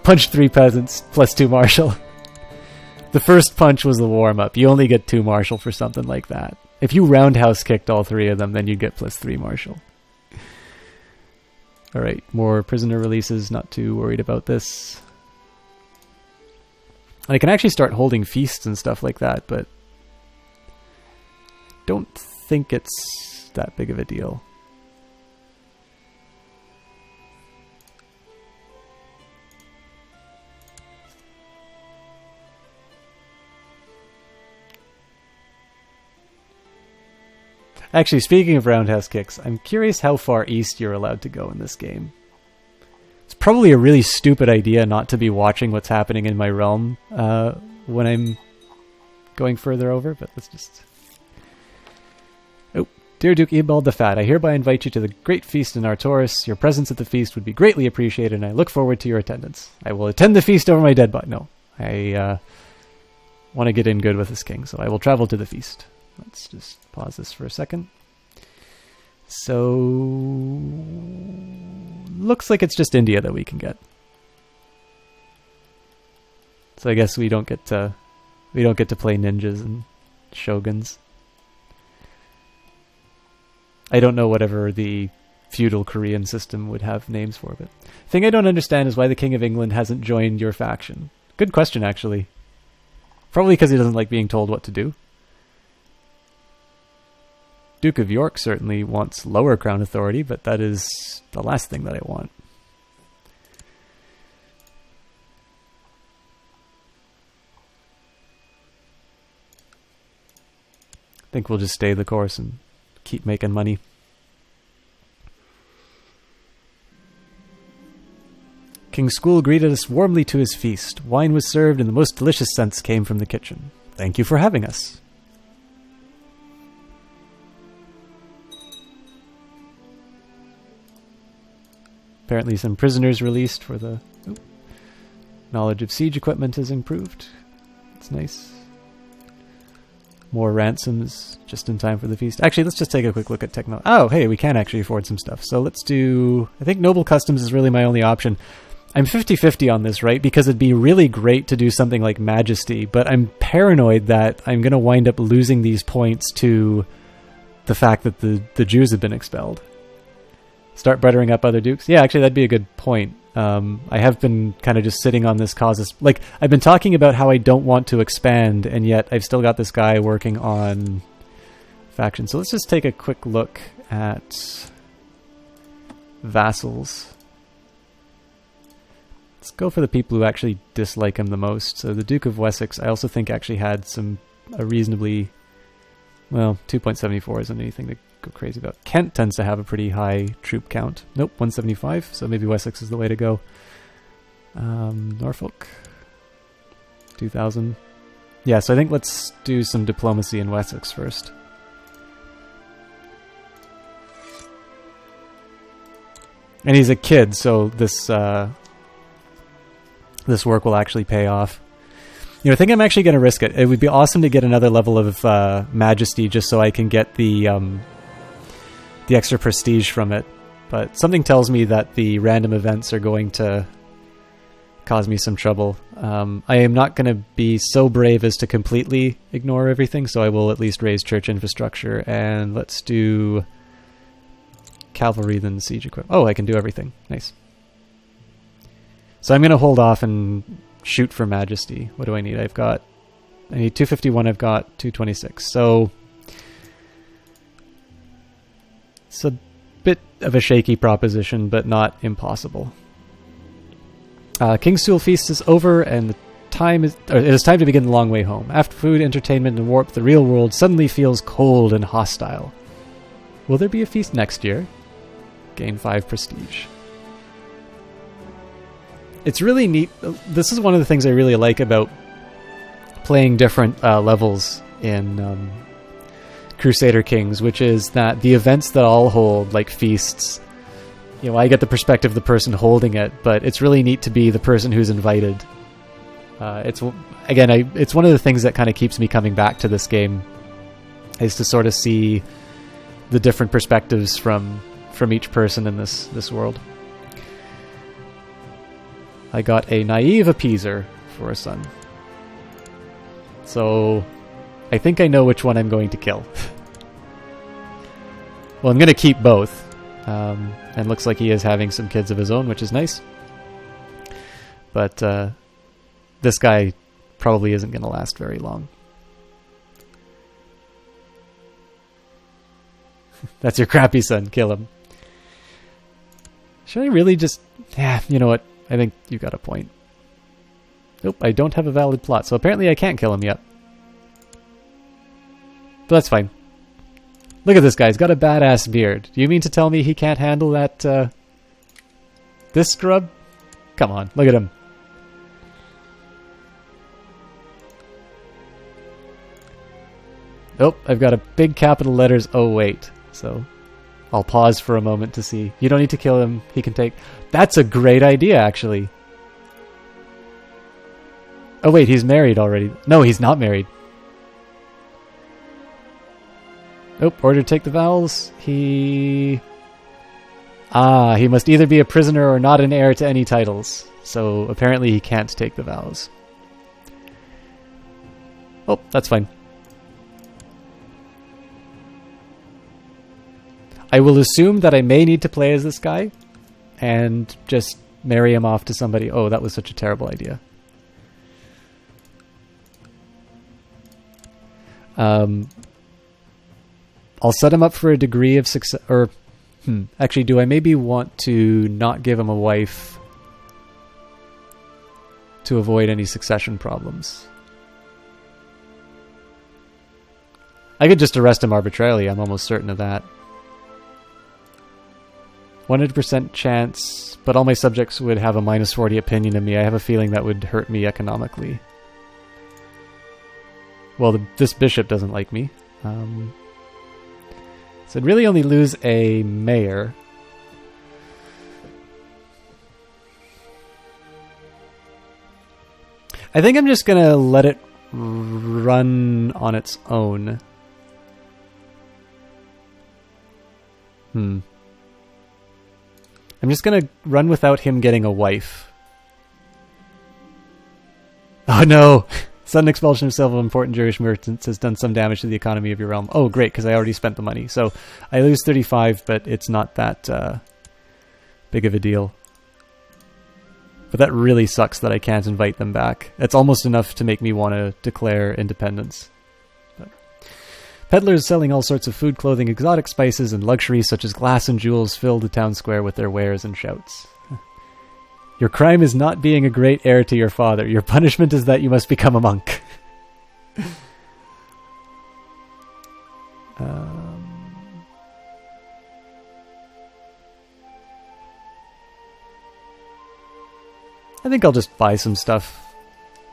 Punch 3 peasants, plus 2 martial. The first punch was the warm-up. You only get 2 martial for something like that. If you roundhouse kicked all 3 of them, then you'd get plus 3 martial. Alright, more prisoner releases. Not too worried about this. And I can actually start holding feasts and stuff like that, but don't think it's that big of a deal. Actually, speaking of roundhouse kicks, I'm curious how far east you're allowed to go in this game. It's probably a really stupid idea not to be watching what's happening in my realm when I'm going further over, but let's just... Oh, dear Duke Eobald the Fat, I hereby invite you to the great feast in Artoris. Your presence at the feast would be greatly appreciated, and I look forward to your attendance. I will attend the feast over my dead body. No, I want to get in good with this king, so I will travel to the feast. Let's just pause this for a second. So, looks like it's just India that we can get. So I guess we don't get to play ninjas and shoguns. I don't know whatever the feudal Korean system would have names for, but the thing I don't understand is why the King of England hasn't joined your faction. Good question, actually. Probably because he doesn't like being told what to do. Duke of York certainly wants lower crown authority, but that is the last thing that I want. I think we'll just stay the course and keep making money. King School greeted us warmly to his feast. Wine was served and the most delicious scents came from the kitchen. Thank you for having us. Apparently some prisoners released for the... Oh, knowledge of siege equipment has improved. That's nice. more ransoms just in time for the feast. Actually, let's just take a quick look at techno. Oh, hey, we can actually afford some stuff. So let's do... I think Noble Customs is really my only option. I'm 50-50 on this, right? Because it'd be really great to do something like Majesty, but I'm paranoid that I'm going to wind up losing these points to the fact that the Jews have been expelled. Start buttering up other dukes? Yeah, actually, that'd be a good point. I have been kind of just sitting on this causes. Like, I've been talking about how I don't want to expand, and yet I've still got this guy working on faction. So let's just take a quick look at vassals. Let's go for the people who actually dislike him the most. So the Duke of Wessex, I also think actually had a reasonably... Well, 2.74 isn't anything to go crazy about. Kent tends to have a pretty high troop count. Nope, 175, so maybe Wessex is the way to go. Norfolk, 2,000. Yeah, so I think let's do some diplomacy in Wessex first. And he's a kid, so this work will actually pay off. You know, I think I'm actually going to risk it. It would be awesome to get another level of Majesty just so I can get the extra prestige from it. But something tells me that the random events are going to cause me some trouble. I am not going to be so brave as to completely ignore everything, so I will at least raise church infrastructure. And let's do cavalry, then siege equipment. Oh, I can do everything. Nice. So I'm going to hold off and shoot for Majesty. What do I need? I need 251, I've got 226. So it's a bit of a shaky proposition, but not impossible. King's Stool Feast is over, and it is time to begin the long way home. After food, entertainment, and warmth, the real world suddenly feels cold and hostile. Will there be a feast next year? Gain 5 prestige. It's really neat. This is one of the things I really like about playing different levels in Crusader Kings, which is that the events that I'll hold, like feasts, you know, I get the perspective of the person holding it, but it's really neat to be the person who's invited. It's one of the things that kind of keeps me coming back to this game, is to sort of see the different perspectives from each person in this world. I got a naive appeaser for a son. So I think I know which one I'm going to kill. Well, I'm going to keep both. And looks like he is having some kids of his own, which is nice. But this guy probably isn't going to last very long. That's your crappy son. Kill him. Should I really just... Yeah, you know what? I think you got a point. Nope, I don't have a valid plot, so apparently I can't kill him yet. But that's fine. Look at this guy, he's got a badass beard. Do you mean to tell me he can't handle that, this scrub? Come on, look at him. Nope, I've got a big capital letters, oh wait. So, I'll pause for a moment to see. You don't need to kill him, he can take... That's a great idea, actually. Oh wait, he's married already. No, he's not married. Nope, order to take the vows. He must either be a prisoner or not an heir to any titles. So apparently he can't take the vows. Oh, that's fine. I will assume that I may need to play as this guy and just marry him off to somebody. Oh, that was such a terrible idea. I'll set him up for a degree of success, or actually, do I maybe want to not give him a wife to avoid any succession problems? I could just arrest him arbitrarily, I'm almost certain of that. 100% chance, but all my subjects would have a -40 opinion of me. I have a feeling that would hurt me economically. Well, this bishop doesn't like me. So I'd really only lose a mayor. I think I'm just going to let it run on its own. I'm just gonna run without him getting a wife. Oh no! Sudden expulsion of several important Jewish merchants has done some damage to the economy of your realm. Oh great, because I already spent the money. So I lose 35, but it's not that big of a deal. But that really sucks that I can't invite them back. It's almost enough to make me want to declare independence. But peddlers selling all sorts of food, clothing, exotic spices, and luxuries such as glass and jewels fill the town square with their wares and shouts. Your crime is not being a great heir to your father. Your punishment is that you must become a monk. I think I'll just buy some stuff.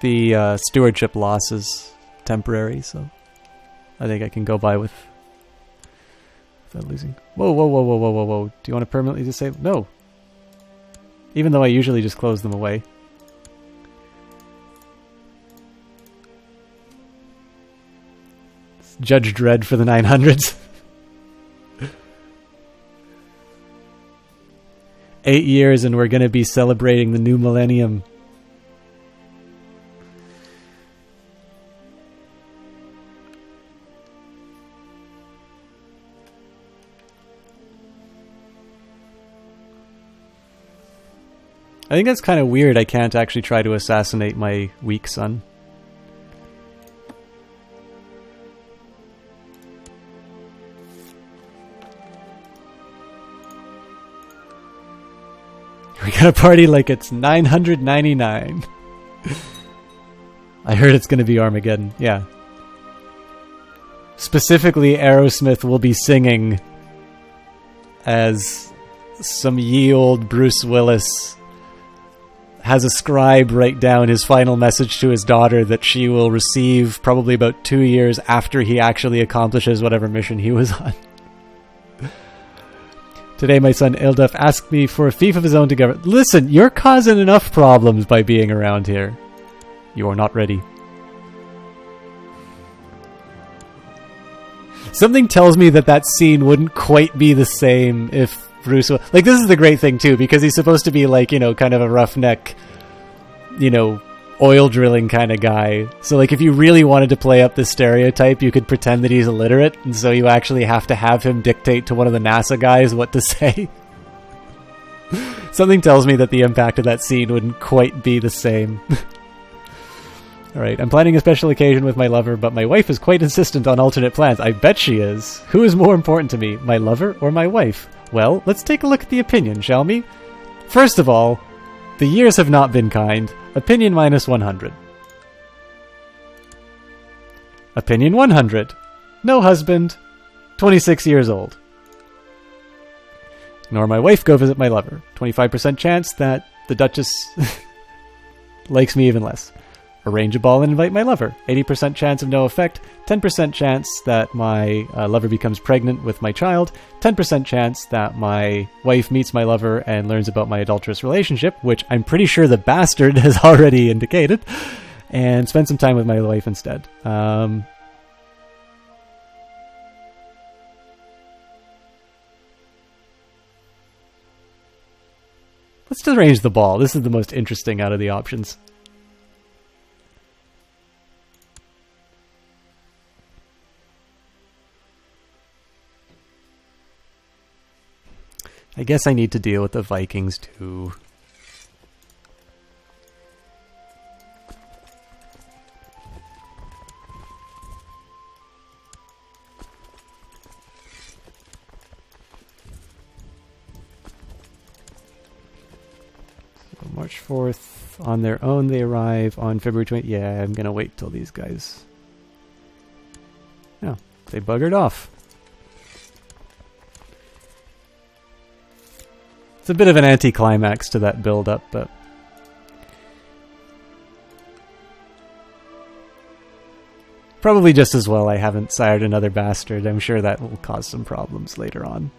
The stewardship loss is temporary, so I think I can go by without losing. Whoa, whoa, whoa, whoa, whoa, whoa, whoa. Do you want to permanently disable? No. Even though I usually just close them away. It's Judge Dredd for the 900s. 8 years and we're going to be celebrating the new millennium. I think that's kind of weird. I can't actually try to assassinate my weak son. We gotta party like it's 999. I heard it's gonna be Armageddon. Yeah. Specifically, Aerosmith will be singing as some ye old Bruce Willis has a scribe write down his final message to his daughter that she will receive probably about 2 years after he actually accomplishes whatever mission he was on. Today my son Ilduf asked me for a fief of his own to govern. Listen, you're causing enough problems by being around here. You are not ready. Something tells me that that scene wouldn't quite be the same if Bruce... Like, this is the great thing, too, because he's supposed to be, like, you know, kind of a roughneck, you know, oil drilling kind of guy. So, like, if you really wanted to play up this stereotype, you could pretend that he's illiterate, and so you actually have to have him dictate to one of the NASA guys what to say. Something tells me that the impact of that scene wouldn't quite be the same. Alright, I'm planning a special occasion with my lover, but my wife is quite insistent on alternate plans. I bet she is. Who is more important to me, my lover or my wife? Well, let's take a look at the opinion, shall we? First of all, the years have not been kind. Opinion minus 100. Opinion 100. No husband. 26 years old. Nor my wife go visit my lover. 25% chance that the Duchess likes me even less. Arrange a ball and invite my lover. 80% chance of no effect. 10% chance that my lover becomes pregnant with my child. 10% chance that my wife meets my lover and learns about my adulterous relationship, which I'm pretty sure the bastard has already indicated. And spend some time with my wife instead. Let's just arrange the ball. This is the most interesting out of the options. I guess I need to deal with the Vikings too. So March 4th, on their own they arrive on February 20th. Yeah, I'm gonna wait till these guys... No, they buggered off. It's a bit of an anticlimax to that build-up, but... Probably just as well I haven't sired another bastard. I'm sure that will cause some problems later on.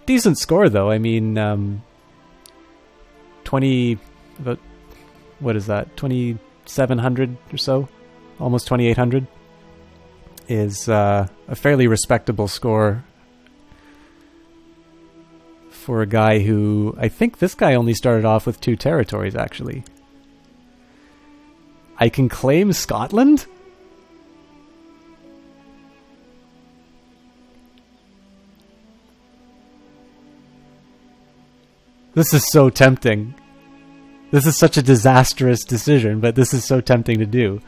Decent score, though. I mean, 20... About, what is that? 26 2,700 or so, almost 2,800, is a fairly respectable score for a guy who... I think this guy only started off with 2 territories, actually. I can claim Scotland? This is so tempting. This is such a disastrous decision, but this is so tempting to do.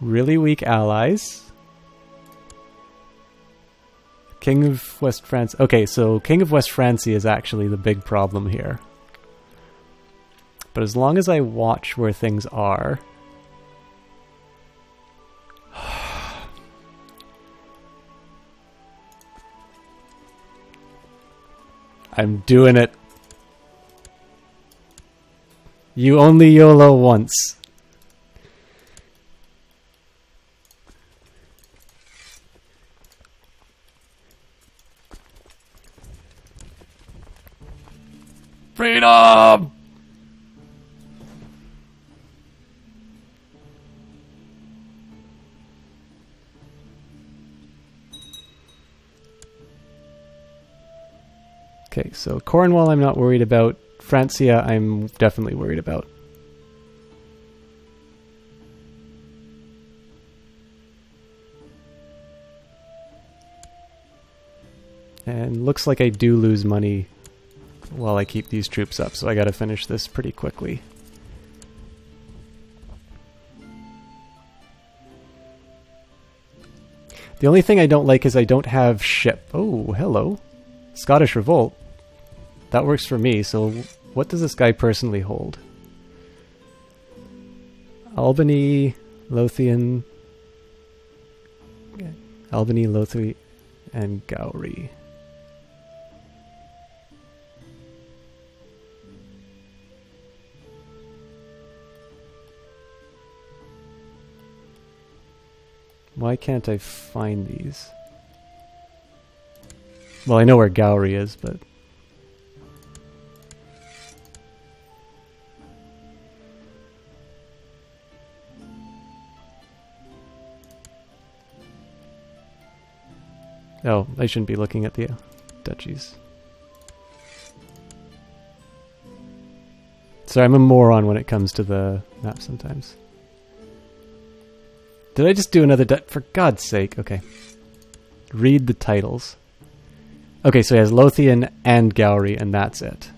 Really weak allies. King of West France. Okay, so King of West Francia is actually the big problem here. But as long as I watch where things are... I'm doing it. You only YOLO once. Freedom! Okay, so Cornwall I'm not worried about. Francia I'm definitely worried about. And looks like I do lose money while I keep these troops up, so I gotta finish this pretty quickly. The only thing I don't like is I don't have ship. Oh, hello. Scottish Revolt. That works for me, so what does this guy personally hold? Albany, Lothian... Albany, Lothian, and Gowrie. Why can't I find these? Well, I know where Gowrie is, but... Oh, I shouldn't be looking at the duchies. Sorry, I'm a moron when it comes to the map sometimes. Did I just do another for God's sake, okay. Read the titles. Okay, so he has Lothian and Gowrie, and that's it.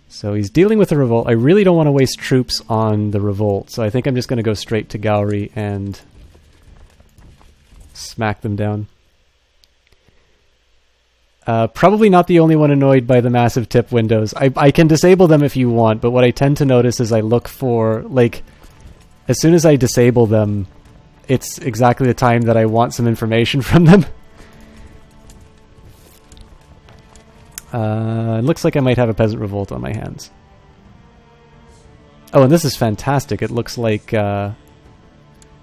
So he's dealing with a revolt. I really don't want to waste troops on the revolt, so I think I'm just going to go straight to Gowrie and smack them down. Probably not the only one annoyed by the massive tip windows. I can disable them if you want, but what I tend to notice is I look for, like, as soon as I disable them, it's exactly the time that I want some information from them. It looks like I might have a peasant revolt on my hands. Oh, and this is fantastic. It looks like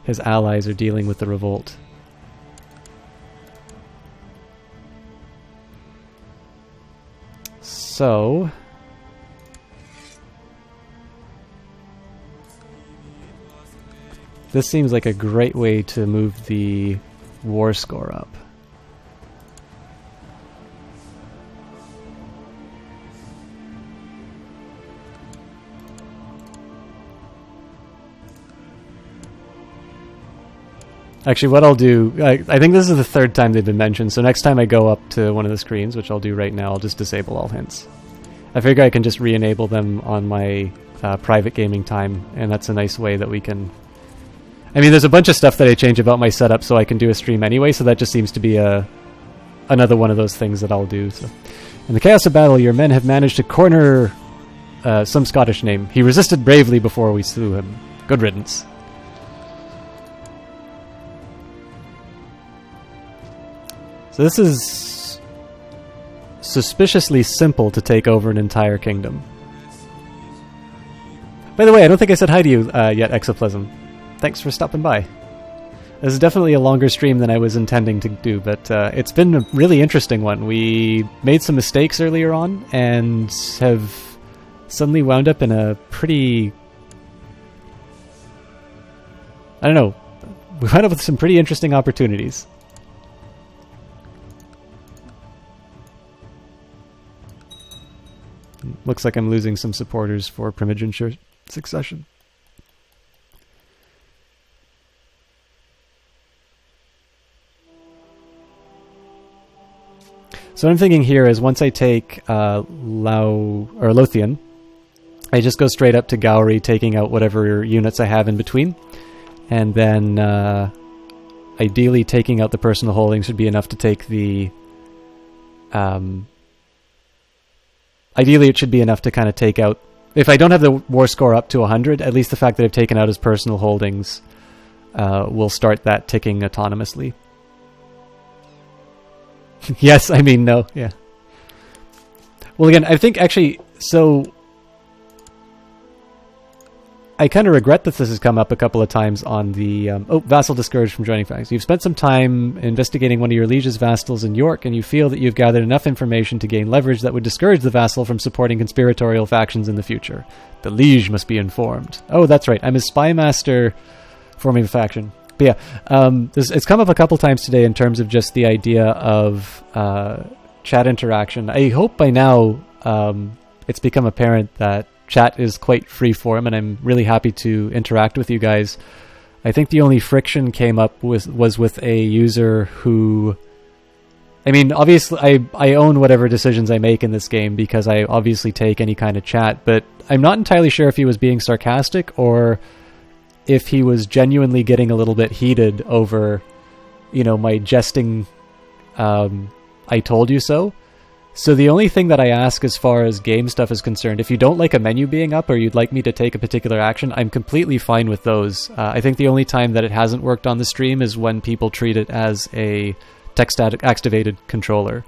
his allies are dealing with the revolt. So... this seems like a great way to move the war score up. Actually, what I'll do... I think this is the third time they've been mentioned, so next time I go up to one of the screens, which I'll do right now, I'll just disable all hints. I figure I can just re-enable them on my private gaming time, and that's a nice way that we can... I mean, there's a bunch of stuff that I change about my setup so I can do a stream anyway, so that just seems to be another one of those things that I'll do. So, in the chaos of battle, your men have managed to corner some Scottish name. He resisted bravely before we slew him. Good riddance. So this is suspiciously simple to take over an entire kingdom. By the way, I don't think I said hi to you yet, Exoplasm. Thanks for stopping by. This is definitely a longer stream than I was intending to do, but it's been a really interesting one. We made some mistakes earlier on and have suddenly wound up in a pretty... I don't know. We wound up with some pretty interesting opportunities. Looks like I'm losing some supporters for primogeniture succession. So what I'm thinking here is once I take Lothian, I just go straight up to Gowrie, taking out whatever units I have in between, and then ideally taking out the personal holdings should be enough to take the... ideally it should be enough to kind of take out... If I don't have the war score up to 100, at least the fact that I've taken out his personal holdings will start that ticking autonomously. Yes, I mean, no, yeah. Well, again, I think actually, so... I kind of regret that this has come up a couple of times on the... vassal discouraged from joining factions. You've spent some time investigating one of your liege's vassals in York, and you feel that you've gathered enough information to gain leverage that would discourage the vassal from supporting conspiratorial factions in the future. The liege must be informed. Oh, that's right. I'm his spy master forming a faction. But yeah, it's come up a couple times today in terms of just the idea of chat interaction. I hope by now it's become apparent that chat is quite freeform, and I'm really happy to interact with you guys. I think the only friction came up was with a user who... I mean, obviously, I own whatever decisions I make in this game because I obviously take any kind of chat, but I'm not entirely sure if he was being sarcastic or if he was genuinely getting a little bit heated over, my jesting, I told you so. So the only thing that I ask as far as game stuff is concerned, if you don't like a menu being up or you'd like me to take a particular action, I'm completely fine with those. I think the only time that it hasn't worked on the stream is when people treat it as a text-activated controller.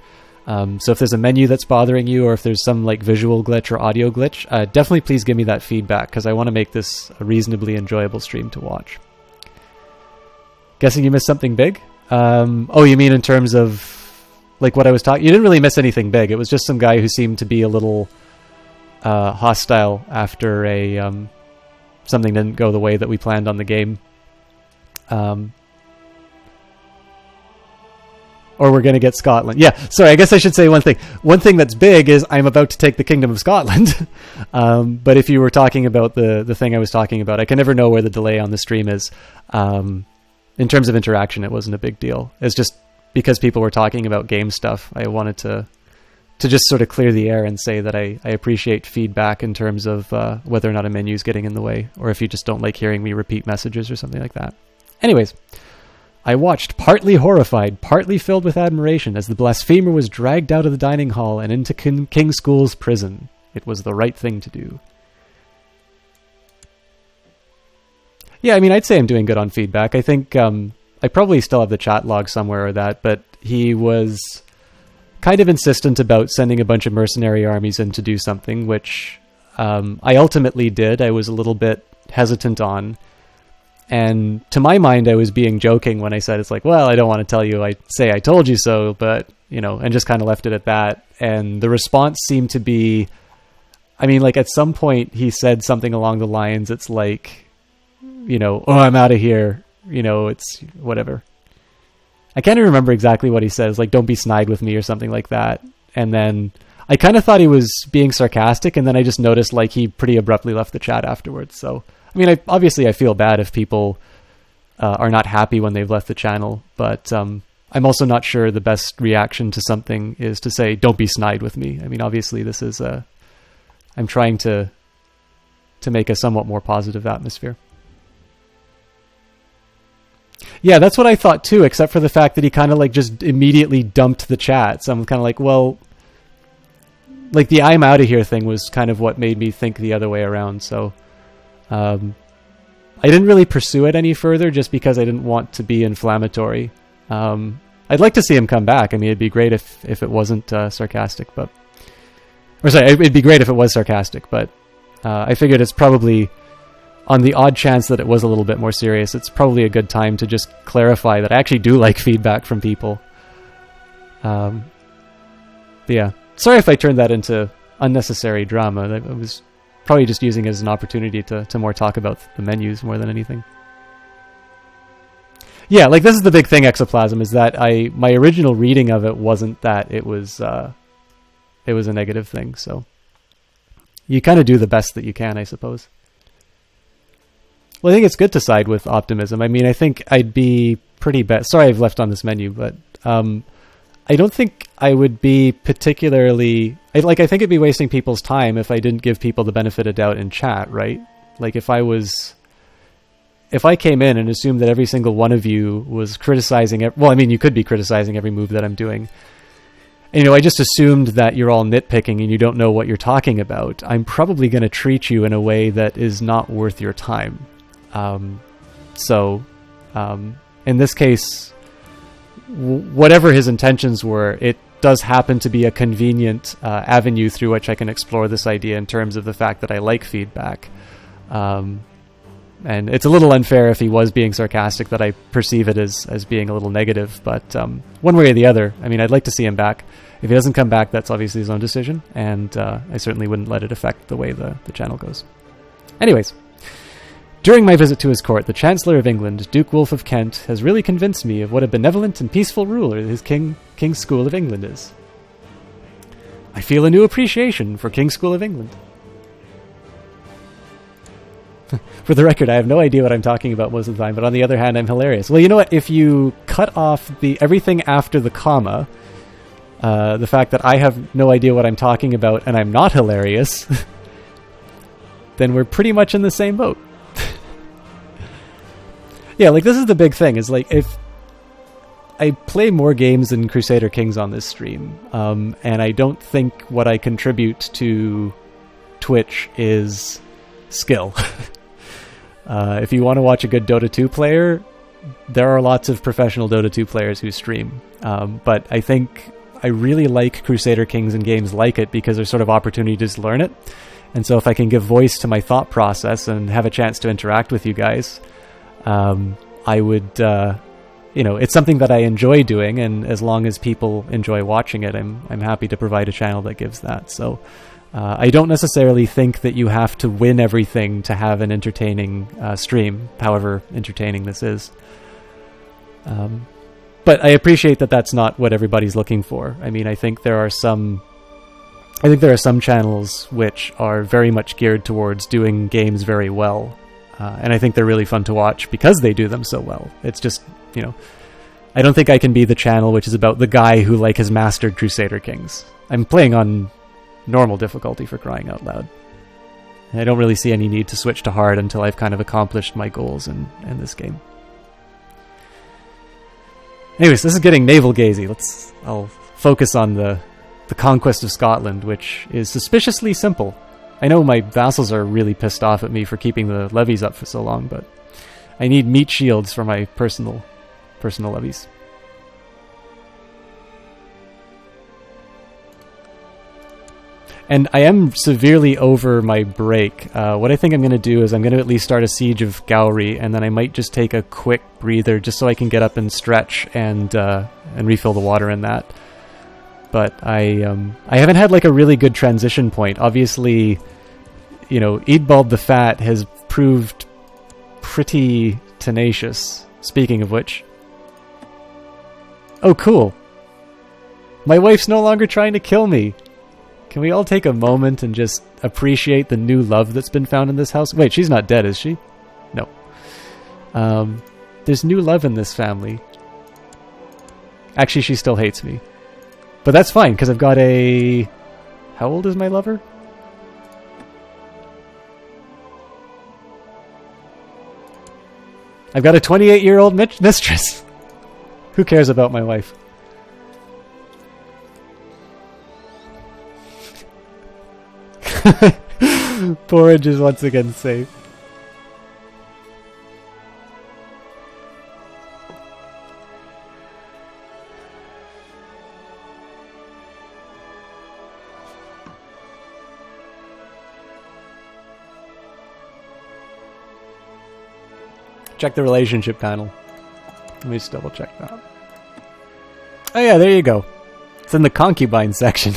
So if there's a menu that's bothering you or if there's some visual glitch or audio glitch, definitely please give me that feedback because I want to make this a reasonably enjoyable stream to watch. Guessing you missed something big? Oh, you mean in terms of what I was talking... You didn't really miss anything big. It was just some guy who seemed to be a little hostile after something didn't go the way that we planned on the game. Or we're going to get Scotland. Yeah, sorry, I guess I should say one thing. One thing that's big is I'm about to take the Kingdom of Scotland. But if you were talking about the thing I was talking about, I can never know where the delay on the stream is. In terms of interaction, it wasn't a big deal. It's just because people were talking about game stuff, I wanted to just sort of clear the air and say that I appreciate feedback in terms of whether or not a menu is getting in the way, or if you just don't like hearing me repeat messages or something like that. Anyways... I watched, partly horrified, partly filled with admiration, as the blasphemer was dragged out of the dining hall and into King School's prison. It was the right thing to do. Yeah, I mean, I'd say I'm doing good on feedback. I think I probably still have the chat log somewhere or that, but he was kind of insistent about sending a bunch of mercenary armies in to do something, which I ultimately did. I was a little bit hesitant on. And to my mind, I was being joking when I said, it's well, I don't want to tell you, I told you so, but, and just kind of left it at that. And the response seemed to be, I mean, at some point he said something along the lines, it's oh, I'm out of here, it's whatever. I can't even remember exactly what he says, don't be snide with me or something like that. And then I kind of thought he was being sarcastic, and then I just noticed he pretty abruptly left the chat afterwards, so... I mean, obviously I feel bad if people are not happy when they've left the channel, but I'm also not sure the best reaction to something is to say, don't be snide with me. I mean, obviously this is I'm trying to make a somewhat more positive atmosphere. Yeah, that's what I thought too, except for the fact that he kind of just immediately dumped the chat. So I'm kind of well, the I'm out of here thing was kind of what made me think the other way around, so... I didn't really pursue it any further just because I didn't want to be inflammatory. I'd like to see him come back. I mean, it'd be great if it wasn't sarcastic, but... Or sorry, it'd be great if it was sarcastic, but I figured it's probably on the odd chance that it was a little bit more serious, it's probably a good time to just clarify that I actually do like feedback from people. But yeah, sorry if I turned that into unnecessary drama. I was probably just using it as an opportunity to more talk about the menus more than anything. Yeah, like this is the big thing, Exoplasm, is that my original reading of it wasn't that it was a negative thing. So you kind of do the best that you can, I suppose. Well, I think it's good to side with optimism. I mean, I think I'd be pretty bad. Sorry, I've left on this menu, but I don't think I would be particularly. I think it'd be wasting people's time if I didn't give people the benefit of doubt in chat, right? Like if I came in and assumed that every single one of you was criticizing it, well, I mean, you could be criticizing every move that I'm doing. And, I just assumed that you're all nitpicking and you don't know what you're talking about. I'm probably going to treat you in a way that is not worth your time. In this case, whatever his intentions were, it does happen to be a convenient avenue through which I can explore this idea in terms of the fact that I like feedback. And it's a little unfair if he was being sarcastic that I perceive it as being a little negative. But one way or the other, I mean, I'd like to see him back. If he doesn't come back, that's obviously his own decision. And I certainly wouldn't let it affect the way the channel goes. Anyways, during my visit to his court, the Chancellor of England, Duke Wolf of Kent, has really convinced me of what a benevolent and peaceful ruler his King's School of England is. I feel a new appreciation for King's School of England. For the record, I have no idea what I'm talking about most of the time, but on the other hand, I'm hilarious. Well, you know what? If you cut off everything after the comma, the fact that I have no idea what I'm talking about and I'm not hilarious, then we're pretty much in the same boat. Yeah, like this is the big thing, is like if I play more games than Crusader Kings on this stream, and I don't think what I contribute to Twitch is skill. If you want to watch a good Dota 2 player, there are lots of professional Dota 2 players who stream. But I think I really like Crusader Kings and games like it because there's sort of opportunities to learn it. And so if I can give voice to my thought process and have a chance to interact with you guys, I would, it's something that I enjoy doing. And as long as people enjoy watching it, I'm happy to provide a channel that gives that. So I don't necessarily think that you have to win everything to have an entertaining stream, however entertaining this is. But I appreciate that that's not what everybody's looking for. I mean, I think there are some channels which are very much geared towards doing games very well. And I think they're really fun to watch because they do them so well. It's just, I don't think I can be the channel which is about the guy who has mastered Crusader Kings. I'm playing on normal difficulty, for crying out loud. And I don't really see any need to switch to hard until I've kind of accomplished my goals in this game. Anyways, this is getting navel-gazy. I'll focus on the conquest of Scotland, which is suspiciously simple. I know my vassals are really pissed off at me for keeping the levies up for so long, but I need meat shields for my personal levies. And I am severely over my break. What I think I'm going to do is I'm going to at least start a siege of Gowrie, and then I might just take a quick breather just so I can get up and stretch and refill the water in that. But I haven't had a really good transition point. Obviously, Eadbald the Fat has proved pretty tenacious. Speaking of which. Oh, cool. My wife's no longer trying to kill me. Can we all take a moment and just appreciate the new love that's been found in this house? Wait, she's not dead, is she? No. There's new love in this family. Actually, she still hates me. But that's fine, because I've got a... How old is my lover? I've got a 28-year-old mistress. Who cares about my wife? Porridge is once again safe. Check the relationship panel. Let me just double check that. Oh yeah, there you go. It's in the concubine section.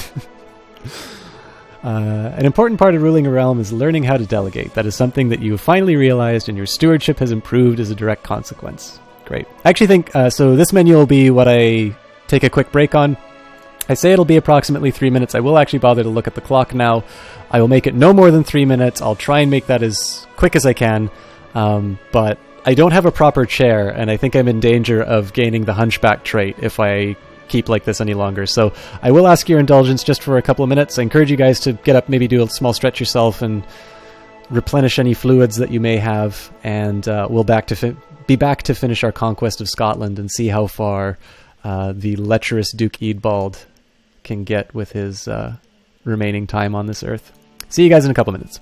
An important part of ruling a realm is learning how to delegate. That is something that you have finally realized, and your stewardship has improved as a direct consequence. Great. I actually think, so this menu will be what I take a quick break on. I say it'll be approximately 3 minutes. I will actually bother to look at the clock now. I will make it no more than 3 minutes. I'll try and make that as quick as I can. But I don't have a proper chair, and I think I'm in danger of gaining the hunchback trait if I keep like this any longer. So I will ask your indulgence just for a couple of minutes. I encourage you guys to get up, maybe do a small stretch yourself and replenish any fluids that you may have, and we'll be back to finish our conquest of Scotland and see how far the lecherous Duke Eadbald can get with his remaining time on this earth. See you guys in a couple minutes.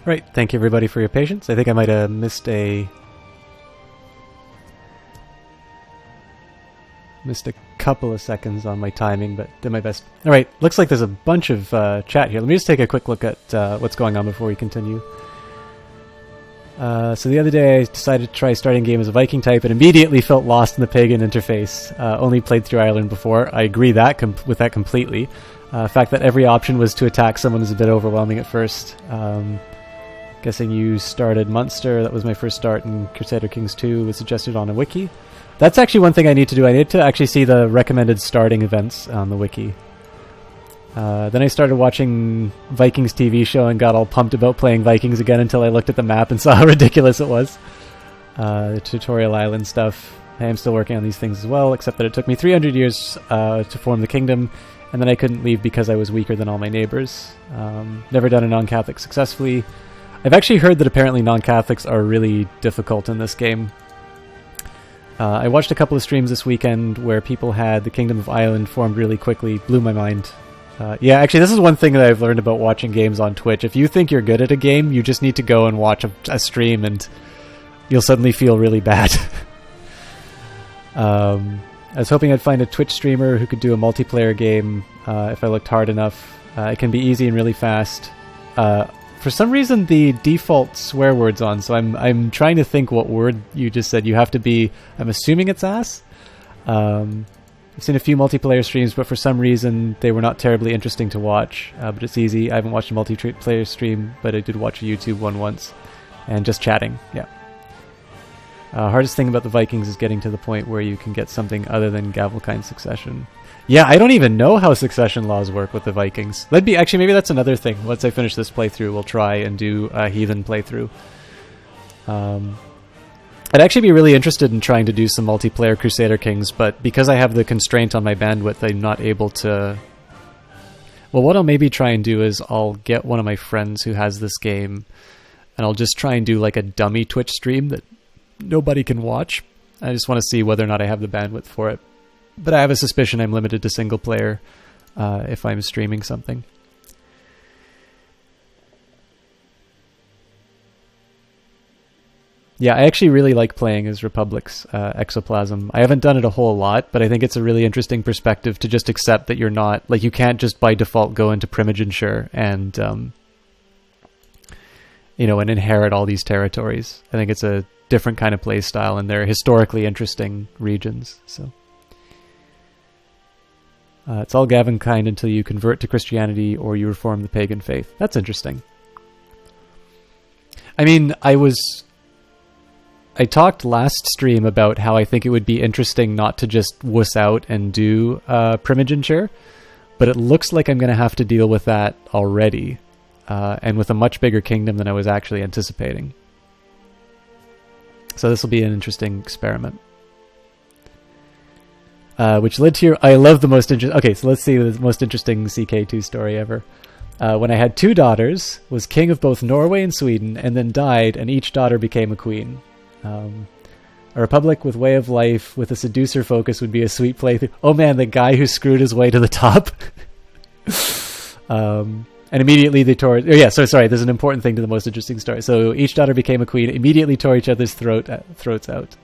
Right, thank you everybody for your patience. I think I might have missed a couple of seconds on my timing, but did my best. All right, looks like there's a bunch of chat here. Let me just take a quick look at what's going on before we continue. So the other day I decided to try starting a game as a Viking type and immediately felt lost in the pagan interface. Only played through Ireland before. I agree with that completely. The fact that every option was to attack someone is a bit overwhelming at first. Guessing you started Munster. That was my first start in Crusader Kings 2. Was suggested on a wiki. That's actually one thing I need to do. I need to actually see the recommended starting events on the wiki. Then I started watching Vikings TV show and got all pumped about playing Vikings again until I looked at the map and saw how ridiculous it was. The tutorial island stuff. I am still working on these things as well, except that it took me 300 years to form the kingdom, and then I couldn't leave because I was weaker than all my neighbors. Never done a non-Catholic successfully. I've actually heard that apparently non-Catholics are really difficult in this game. I watched a couple of streams this weekend where people had the Kingdom of Ireland formed really quickly. Blew my mind. Yeah, actually, this is one thing that I've learned about watching games on Twitch. If you think you're good at a game, you just need to go and watch a stream and you'll suddenly feel really bad. I was hoping I'd find a Twitch streamer who could do a multiplayer game if I looked hard enough. It can be easy and really fast. For some reason, the default swear word's on, so I'm trying to think what word you just said. You have to be... I'm assuming it's ass? I've seen a few multiplayer streams, but for some reason they were not terribly interesting to watch. But it's easy. I haven't watched a multiplayer stream, but I did watch a YouTube one once. And just chatting, yeah. Hardest thing about the Vikings is getting to the point where you can get something other than Gavelkind succession. Yeah, I don't even know how succession laws work with the Vikings. That'd be actually, maybe that's another thing. Once I finish this playthrough, we'll try and do a heathen playthrough. I'd actually be really interested in trying to do some multiplayer Crusader Kings, but because I have the constraint on my bandwidth, I'm not able to... Well, what I'll maybe try and do is I'll get one of my friends who has this game, and I'll just try and do like a dummy Twitch stream that nobody can watch. I just want to see whether or not I have the bandwidth for it. But I have a suspicion I'm limited to single player if I'm streaming something. Yeah, I actually really like playing as Republic's Exoplasm. I haven't done it a whole lot, but I think it's a really interesting perspective to just accept that you're not... Like, you can't just by default go into Primogeniture and, and inherit all these territories. I think it's a different kind of play style, and they're historically interesting regions, so... it's all Gavelkind until you convert to Christianity or you reform the pagan faith. That's interesting. I mean, I talked last stream about how I think it would be interesting not to just wuss out and do Primogeniture, but it looks like I'm going to have to deal with that already, and with a much bigger kingdom than I was actually anticipating. So this will be an interesting experiment. Which led to your... I love the most interesting... Okay, so let's see the most interesting CK2 story ever. When I had 2 daughters, was king of both Norway and Sweden, and then died, and each daughter became a queen. A republic with way of life, with a seducer focus would be a sweet playthrough. Oh man, the guy who screwed his way to the top. And immediately they tore... Oh yeah, so sorry, there's an important thing to the most interesting story. So each daughter became a queen, immediately tore each other's throats out.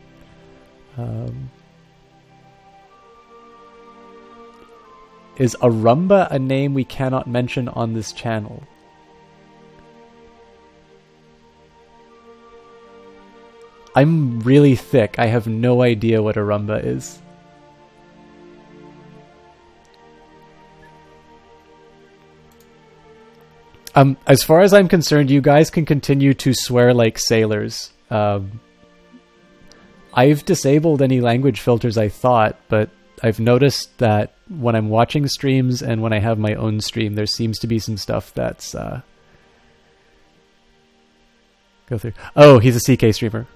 Is Arumba a name we cannot mention on this channel? I'm really thick. I have no idea what Arumba is. As far as I'm concerned, you guys can continue to swear like sailors. I've disabled any language filters, I thought, but I've noticed that when I'm watching streams and when I have my own stream, there seems to be some stuff that's... Go through. Oh, he's a CK streamer.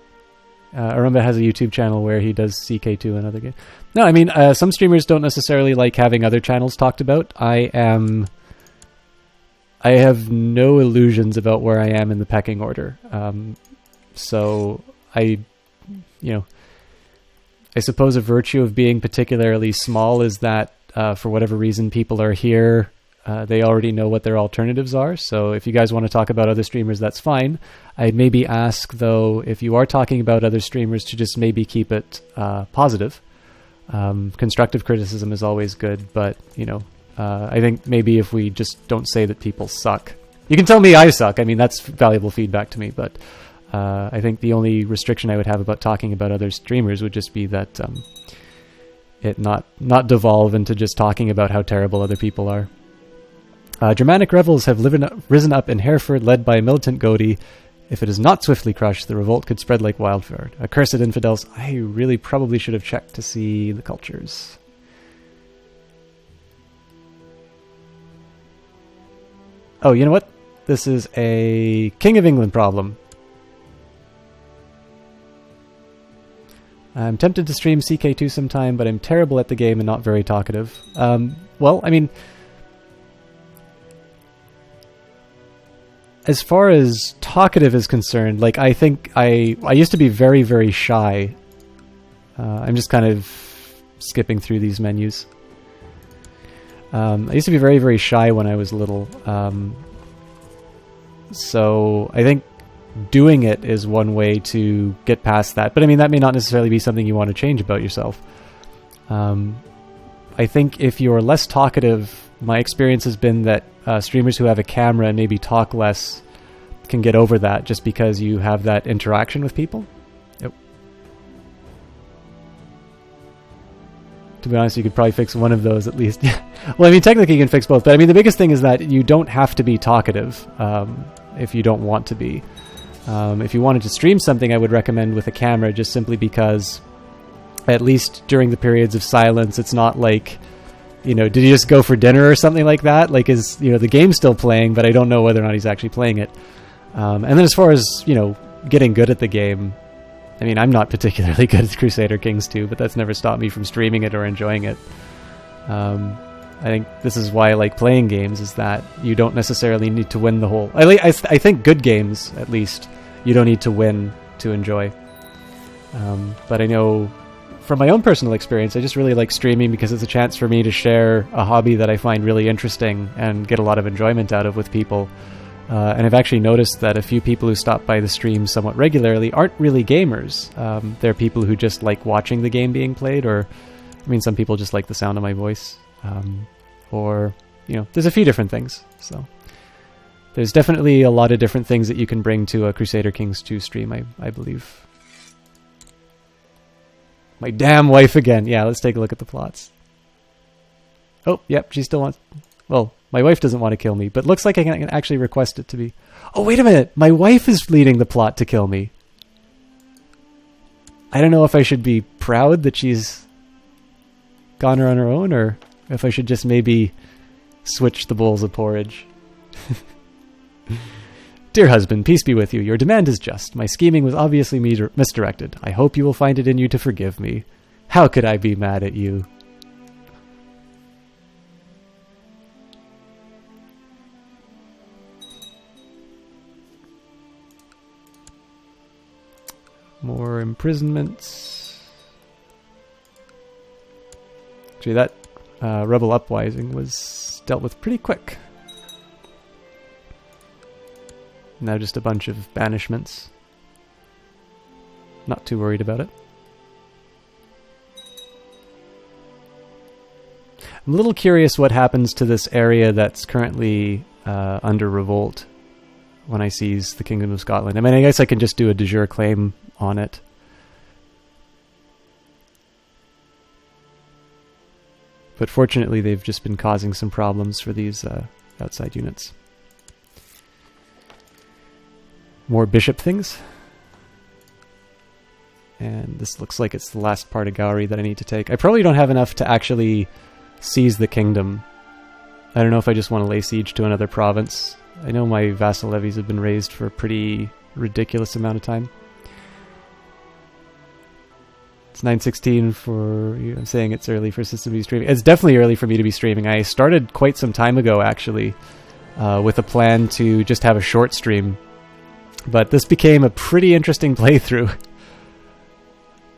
Arumba has a YouTube channel where he does CK2 and other games. No, I mean, some streamers don't necessarily like having other channels talked about. I have no illusions about where I am in the pecking order. So I suppose a virtue of being particularly small is that for whatever reason people are here, they already know what their alternatives are. So if you guys want to talk about other streamers, that's fine. I'd maybe ask, though, if you are talking about other streamers, to just maybe keep it positive. Constructive criticism is always good, but, I think maybe if we just don't say that people suck. You can tell me I suck. I mean, that's valuable feedback to me, but... I think the only restriction I would have about talking about other streamers would just be that it not devolve into just talking about how terrible other people are. Germanic rebels have risen up in Hereford, led by a militant Godi. If it is not swiftly crushed, the revolt could spread like wildfire. Accursed infidels. I really probably should have checked to see the cultures. Oh, you know what? This is a King of England problem. I'm tempted to stream CK2 sometime, but I'm terrible at the game and not very talkative. Well, I mean, as far as talkative is concerned, like, I think I used to be very, very shy. I'm just kind of skipping through these menus. I used to be very, very shy when I was little. So I think doing it is one way to get past that. But I mean, that may not necessarily be something you want to change about yourself. I think if you're less talkative, my experience has been that streamers who have a camera and maybe talk less can get over that just because you have that interaction with people. Yep. To be honest, you could probably fix one of those at least. Well, I mean, technically you can fix both, but I mean, the biggest thing is that you don't have to be talkative if you don't want to be. If you wanted to stream something, I would recommend with a camera, just simply because at least during the periods of silence, it's not like, you know, did he just go for dinner or something like that? Like, is, you know, the game's still playing, but I don't know whether or not he's actually playing it. And then as far as, you know, getting good at the game, I mean, I'm not particularly good at Crusader Kings 2, but that's never stopped me from streaming it or enjoying it. I think this is why I like playing games, is that you don't necessarily need to win the whole... I think good games, at least, you don't need to win to enjoy. But I know from my own personal experience, I just really like streaming because it's a chance for me to share a hobby that I find really interesting and get a lot of enjoyment out of with people. And I've actually noticed that a few people who stop by the stream somewhat regularly aren't really gamers. They're people who just like watching the game being played, or, I mean, some people just like the sound of my voice. Or, you know, there's a few different things. So there's definitely a lot of different things that you can bring to a Crusader Kings 2 stream, I believe. My damn wife again. Yeah, let's take a look at the plots. Oh, yep, she still wants... Well, my wife doesn't want to kill me, but looks like I can actually request it to be... Oh, wait a minute! My wife is leading the plot to kill me. I don't know if I should be proud that she's gone on her own, or if I should just maybe switch the bowls of porridge. Dear husband, peace be with you. Your demand is just. My scheming was obviously misdirected. I hope you will find it in you to forgive me. How could I be mad at you? More imprisonments. Actually, that rebel uprising was dealt with pretty quick. Now just a bunch of banishments. Not too worried about it. I'm a little curious what happens to this area that's currently under revolt when I seize the Kingdom of Scotland. I mean, I guess I can just do a de jure claim on it. But fortunately, they've just been causing some problems for these outside units. More bishop things. And this looks like it's the last part of Gowrie that I need to take. I probably don't have enough to actually seize the kingdom. I don't know if I just want to lay siege to another province. I know my vassal levies have been raised for a pretty ridiculous amount of time. It's 9:16 for... I'm saying it's early for System to be streaming. It's definitely early for me to be streaming. I started quite some time ago, actually, with a plan to just have a short stream. But this became a pretty interesting playthrough.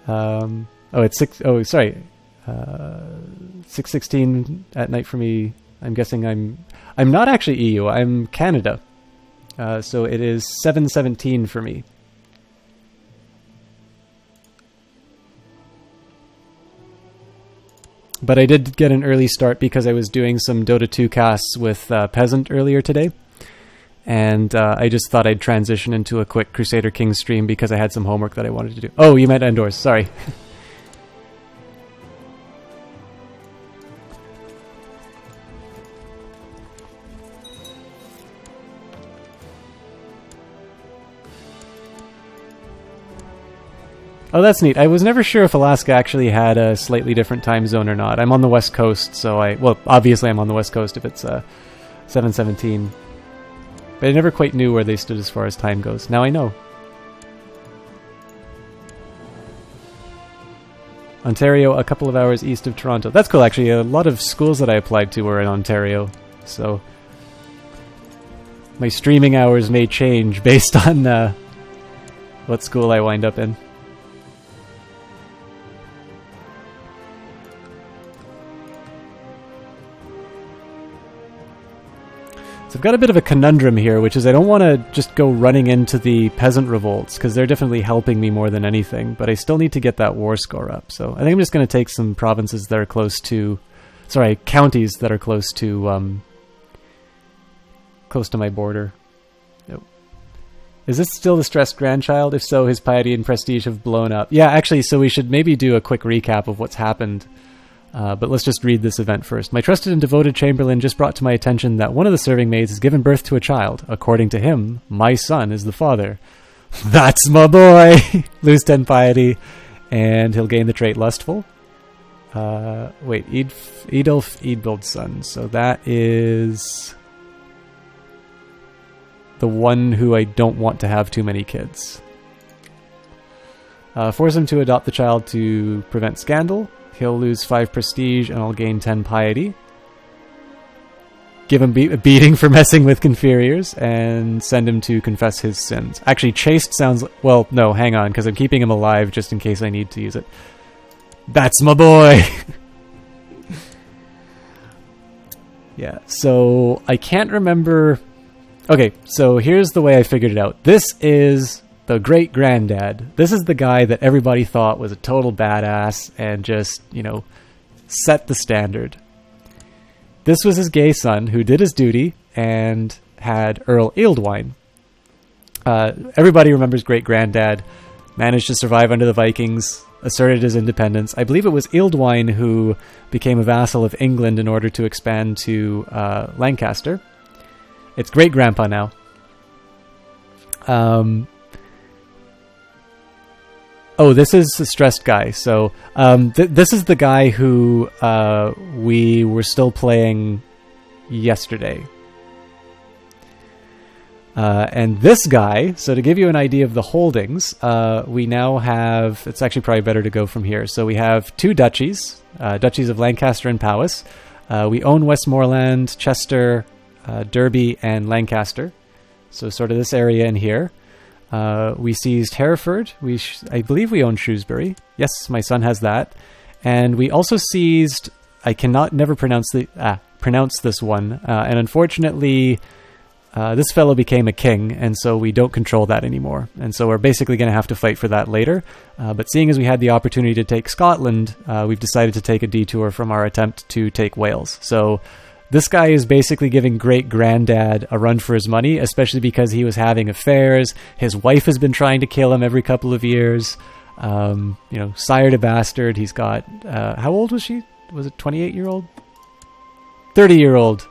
It's 6:16 at night for me. I'm guessing I'm not actually EU. I'm Canada. So it is 7:17 for me. But I did get an early start because I was doing some Dota 2 casts with Peasant earlier today. And I just thought I'd transition into a quick Crusader Kings stream because I had some homework that I wanted to do. Oh, you meant Endors, sorry. Oh, that's neat. I was never sure if Alaska actually had a slightly different time zone or not. I'm on the West Coast, so well, obviously I'm on the West Coast if it's 7:17. But I never quite knew where they stood as far as time goes. Now I know. Ontario, a couple of hours east of Toronto. That's cool, actually. A lot of schools that I applied to were in Ontario, so my streaming hours may change based on what school I wind up in. So I've got a bit of a conundrum here, which is I don't want to just go running into the peasant revolts, because they're definitely helping me more than anything, but I still need to get that war score up. So I think I'm just going to take some provinces that are close to... Sorry, counties that are close to my border. Nope. Is this still the stressed grandchild? If so, his piety and prestige have blown up. Yeah, actually, so we should maybe do a quick recap of what's happened. But let's just read this event first. My trusted and devoted chamberlain just brought to my attention that one of the serving maids has given birth to a child. According to him, my son is the father. That's my boy! Lose 10 piety, and he'll gain the trait lustful. Wait, Edulf Eadbild's son. So that is the one who I don't want to have too many kids. Force him to adopt the child to prevent scandal. He'll lose 5 prestige and I'll gain 10 piety. Give him a beating for messing with conferiors and send him to confess his sins. Actually, chaste sounds... Well, no, hang on, because I'm keeping him alive just in case I need to use it. That's my boy! Yeah, so I can't remember... Okay, so here's the way I figured it out. This is... the great-granddad. This is the guy that everybody thought was a total badass and just, you know, set the standard. This was his gay son who did his duty and had Earl Ealdwine. Everybody remembers great-granddad, managed to survive under the Vikings, asserted his independence. I believe it was Ealdwine who became a vassal of England in order to expand to Lancaster. It's great-grandpa now. Oh, this is the stressed guy. So this is the guy who we were still playing yesterday. And this guy, so to give you an idea of the holdings, we now have... It's actually probably better to go from here. So we have 2 duchies, duchies of Lancaster and Powys. We own Westmoreland, Chester, Derby, and Lancaster. So sort of this area in here. We seized Hereford. I believe we own Shrewsbury. Yes, my son has that. And we also seized... I cannot never pronounce this one. And unfortunately, this fellow became a king, and so we don't control that anymore. And so we're basically going to have to fight for that later. But seeing as we had the opportunity to take Scotland, we've decided to take a detour from our attempt to take Wales. So... this guy is basically giving great-granddad a run for his money, especially because he was having affairs. His wife has been trying to kill him every couple of years. You know, sired a bastard. He's got... how old was she? Was it 28-year-old? 30-year-old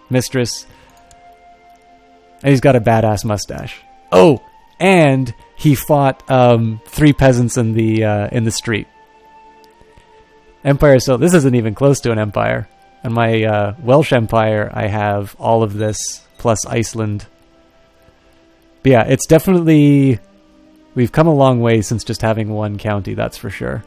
mistress. And he's got a badass mustache. Oh! And he fought 3 peasants in the street. Empire, so this isn't even close to an empire. On my Welsh Empire, I have all of this, plus Iceland. But yeah, it's definitely... We've come a long way since just having 1 county, that's for sure.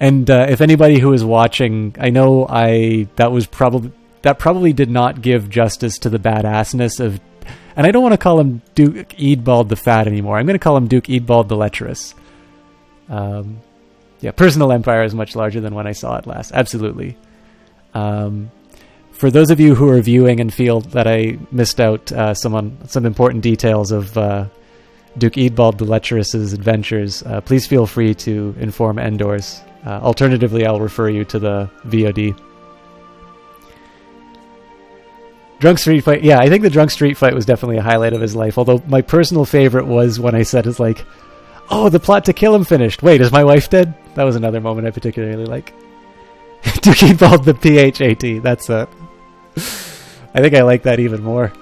And if anybody who is watching, I know that probably did not give justice to the badassness of... And I don't want to call him Duke Eadbald the Fat anymore. I'm going to call him Duke Eadbald the Lecherous. Yeah, personal empire is much larger than when I saw it last. Absolutely. For those of you who are viewing and feel that I missed out some important details of Duke Eadbald the Lecherous's adventures, please feel free to inform Endors. Alternatively, I'll refer you to the VOD. Drunk street fight. Yeah, I think the drunk street fight was definitely a highlight of his life. Although my personal favorite was when I said, "It's like, oh, the plot to kill him finished. Wait, is my wife dead?" That was another moment I particularly like. Duke Eadbald the PHAT. That's it. I think I like that even more.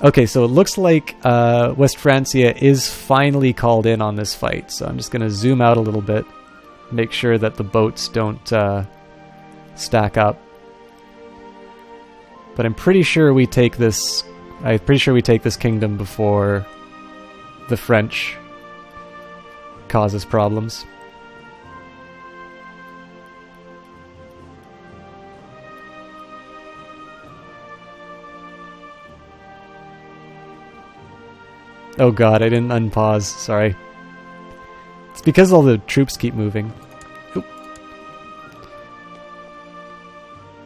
Okay, so it looks like West Francia is finally called in on this fight. So I'm just going to zoom out a little bit, make sure that the boats don't stack up. But I'm pretty sure we take this. I'm pretty sure we take this kingdom before the French causes problems. Oh god, I didn't unpause. Sorry. It's because all the troops keep moving. Oop.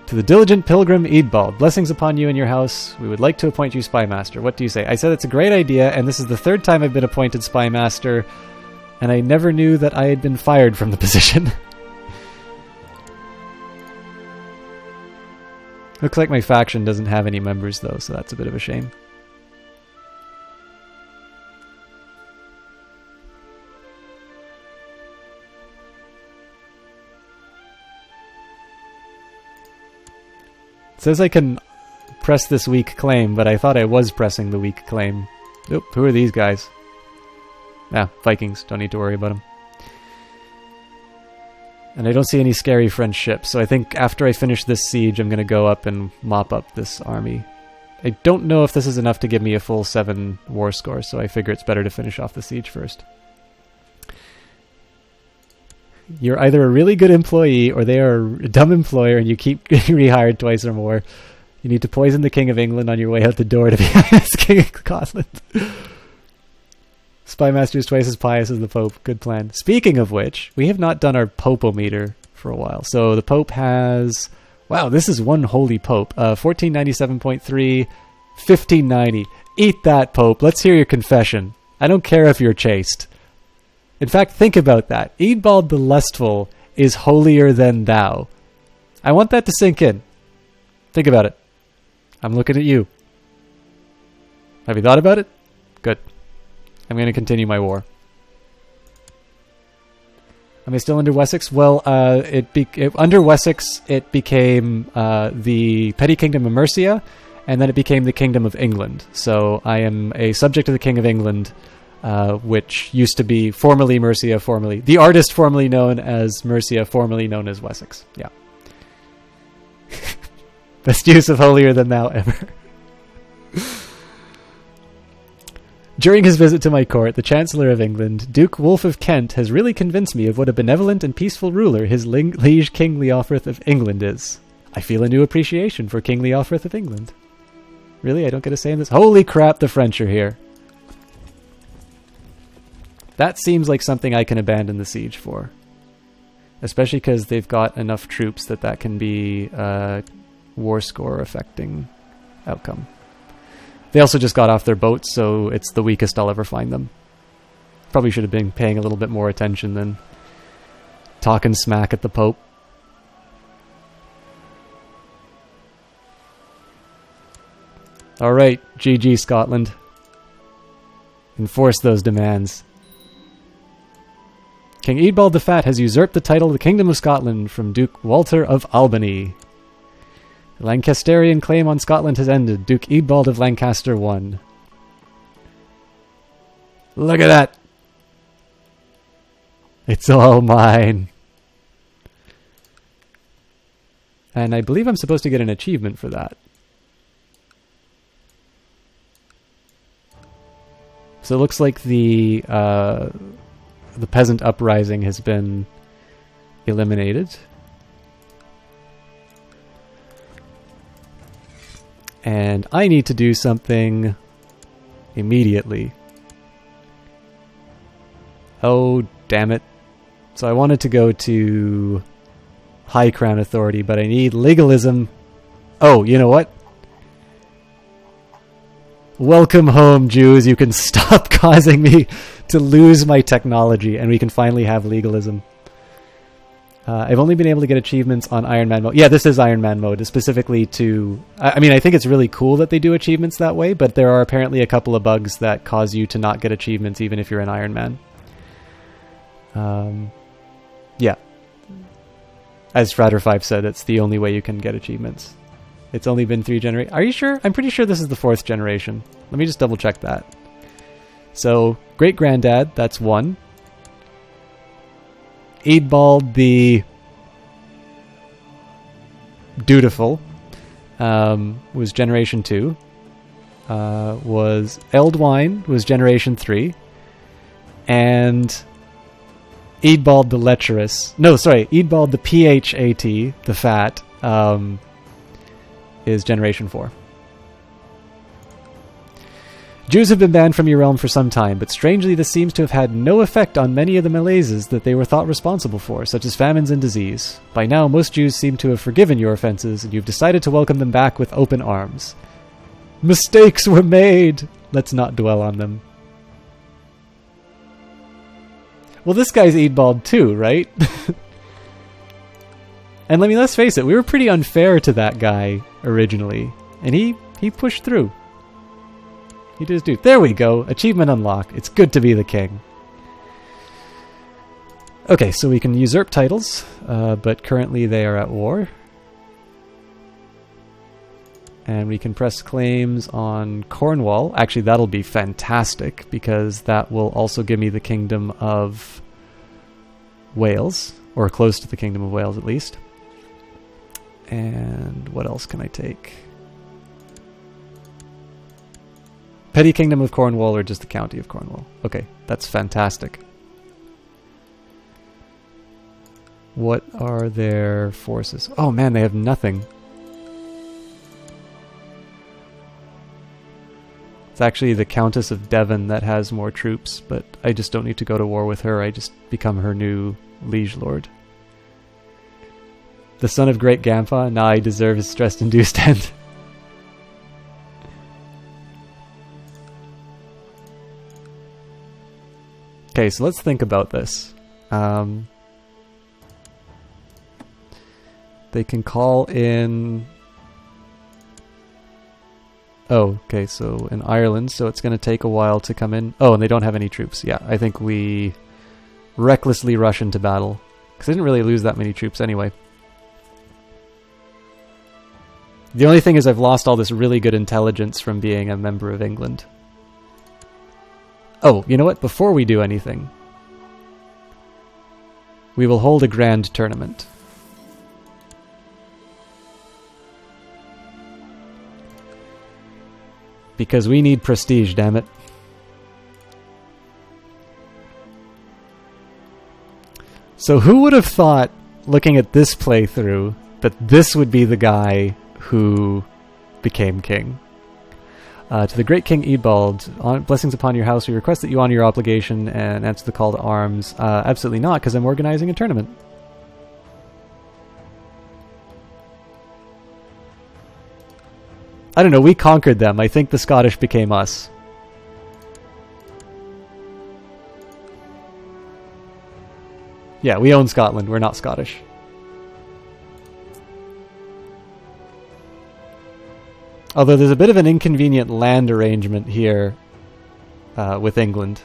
To the diligent pilgrim Eadbald, blessings upon you and your house. We would like to appoint you spy master. What do you say? I said it's a great idea, and this is the third time I've been appointed spy master, and I never knew that I had been fired from the position. Looks like my faction doesn't have any members though, so that's a bit of a shame. It says I can press this weak claim, but I thought I was pressing the weak claim. Oop, who are these guys? Ah, Vikings. Don't need to worry about them. And I don't see any scary French ships, so I think after I finish this siege, I'm going to go up and mop up this army. I don't know if this is enough to give me a full 7 war score, so I figure it's better to finish off the siege first. You're either a really good employee or they are a dumb employer and you keep getting rehired twice or more. You need to poison the King of England on your way out the door to be honest, King of Scotland. Spymaster is twice as pious as the Pope. Good plan. Speaking of which, we have not done our Pope-o-meter for a while. So the Pope has... Wow, this is one holy Pope. 1497.3, 1590. Eat that, Pope. Let's hear your confession. I don't care if you're chaste. In fact, think about that. Eadbald the Lustful is holier than thou. I want that to sink in. Think about it. I'm looking at you. Have you thought about it? Good. I'm going to continue my war. Am I still under Wessex? Well, under Wessex, it became the Petty Kingdom of Mercia, and then it became the Kingdom of England. So I am a subject of the King of England, which used to be formerly Mercia, formerly... The artist formerly known as Mercia, formerly known as Wessex. Yeah. Best use of holier than thou ever. During his visit to my court, the Chancellor of England, Duke Wolf of Kent, has really convinced me of what a benevolent and peaceful ruler his liege King Leofrith of England is. I feel a new appreciation for King Leofrith of England. Really? I don't get a say in this? Holy crap, the French are here. That seems like something I can abandon the siege for. Especially because they've got enough troops that can be a war score affecting outcome. They also just got off their boats, so it's the weakest I'll ever find them. Probably should have been paying a little bit more attention than talking smack at the Pope. Alright, GG Scotland. Enforce those demands. King Eadbald the Fat has usurped the title of the Kingdom of Scotland from Duke Walter of Albany. The Lancasterian claim on Scotland has ended. Duke Eadbald of Lancaster won. Look at that! It's all mine. And I believe I'm supposed to get an achievement for that. So it looks like the peasant uprising has been eliminated. And I need to do something immediately. Oh, damn it. So I wanted to go to High Crown Authority, but I need legalism. Oh, you know what? Welcome home, Jews. You can stop causing me to lose my technology, and we can finally have legalism. I've only been able to get achievements on Iron Man mode. Yeah, this is Iron Man mode, specifically to... I mean, I think it's really cool that they do achievements that way, but there are apparently a couple of bugs that cause you to not get achievements even if you're an Iron Man. Yeah. As Frater5 said, it's the only way you can get achievements. It's only been 3 generations. Are you sure? I'm pretty sure this is the 4th generation. Let me just double check that. So, Great Granddad, that's 1. Eadbald the Dutiful was generation 2. Was Eldwine was generation 3. And Eadbald the Lecherous. No, sorry, Eadbald the PHAT, the Fat, is generation 4. Jews have been banned from your realm for some time, but strangely this seems to have had no effect on many of the malaises that they were thought responsible for, such as famines and disease. By now, most Jews seem to have forgiven your offenses, and you've decided to welcome them back with open arms. Mistakes were made! Let's not dwell on them. Well, this guy's Eadbald too, right? And let's face it, we were pretty unfair to that guy originally, and he pushed through. He did his due. There we go. Achievement unlocked. It's good to be the king. Okay, so we can usurp titles, but currently they are at war. And we can press claims on Cornwall. Actually, that'll be fantastic, because that will also give me the Kingdom of Wales, or close to the Kingdom of Wales at least. And what else can I take? Petty Kingdom of Cornwall or just the County of Cornwall? Okay, that's fantastic. What are their forces? Oh man, they have nothing. It's actually the Countess of Devon that has more troops, but I just don't need to go to war with her. I just become her new liege lord. The son of Great Gampa? Nah, I deserve his stress-induced end. Okay, so let's think about this. They can call in... Oh, okay, so in Ireland, so it's going to take a while to come in. Oh, and they don't have any troops. Yeah, I think we recklessly rush into battle. Because they didn't really lose that many troops anyway. The only thing is I've lost all this really good intelligence from being a member of England. Oh, you know what? Before we do anything, we will hold a grand tournament. Because we need prestige, damn it. So who would have thought, looking at this playthrough, that this would be the guy who became king? To the great King Eadbald, blessings upon your house, we request that you honor your obligation and answer the call to arms. Absolutely not, because I'm organizing a tournament. I don't know, we conquered them. I think the Scottish became us. Yeah, we own Scotland, we're not Scottish. Although there's a bit of an inconvenient land arrangement here with England.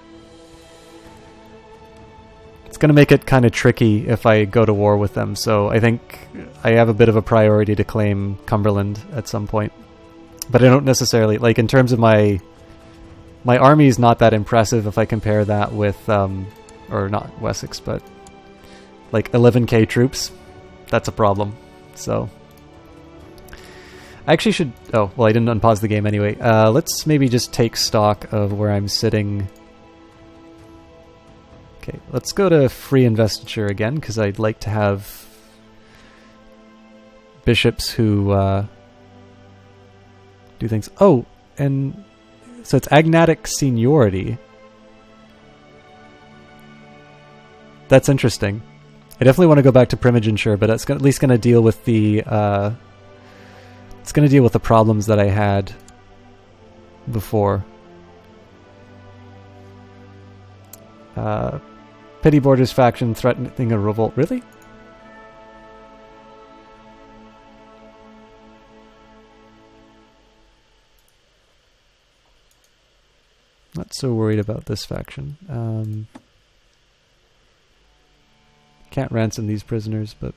It's going to make it kind of tricky if I go to war with them, so I think I have a bit of a priority to claim Cumberland at some point. But I don't necessarily, like, in terms of my army is not that impressive if I compare that with, or not Wessex, but like 11k troops. That's a problem, so... I actually should... Oh, well, I didn't unpause the game anyway. Let's maybe just take stock of where I'm sitting. Okay, let's go to free investiture again, because I'd like to have bishops who do things. Oh, and so it's agnatic seniority. That's interesting. I definitely want to go back to primogeniture, but it's at least going to deal with the... It's going to deal with the problems that I had before. Petty Borders faction threatening a revolt. Really? Not so worried about this faction. Can't ransom these prisoners, but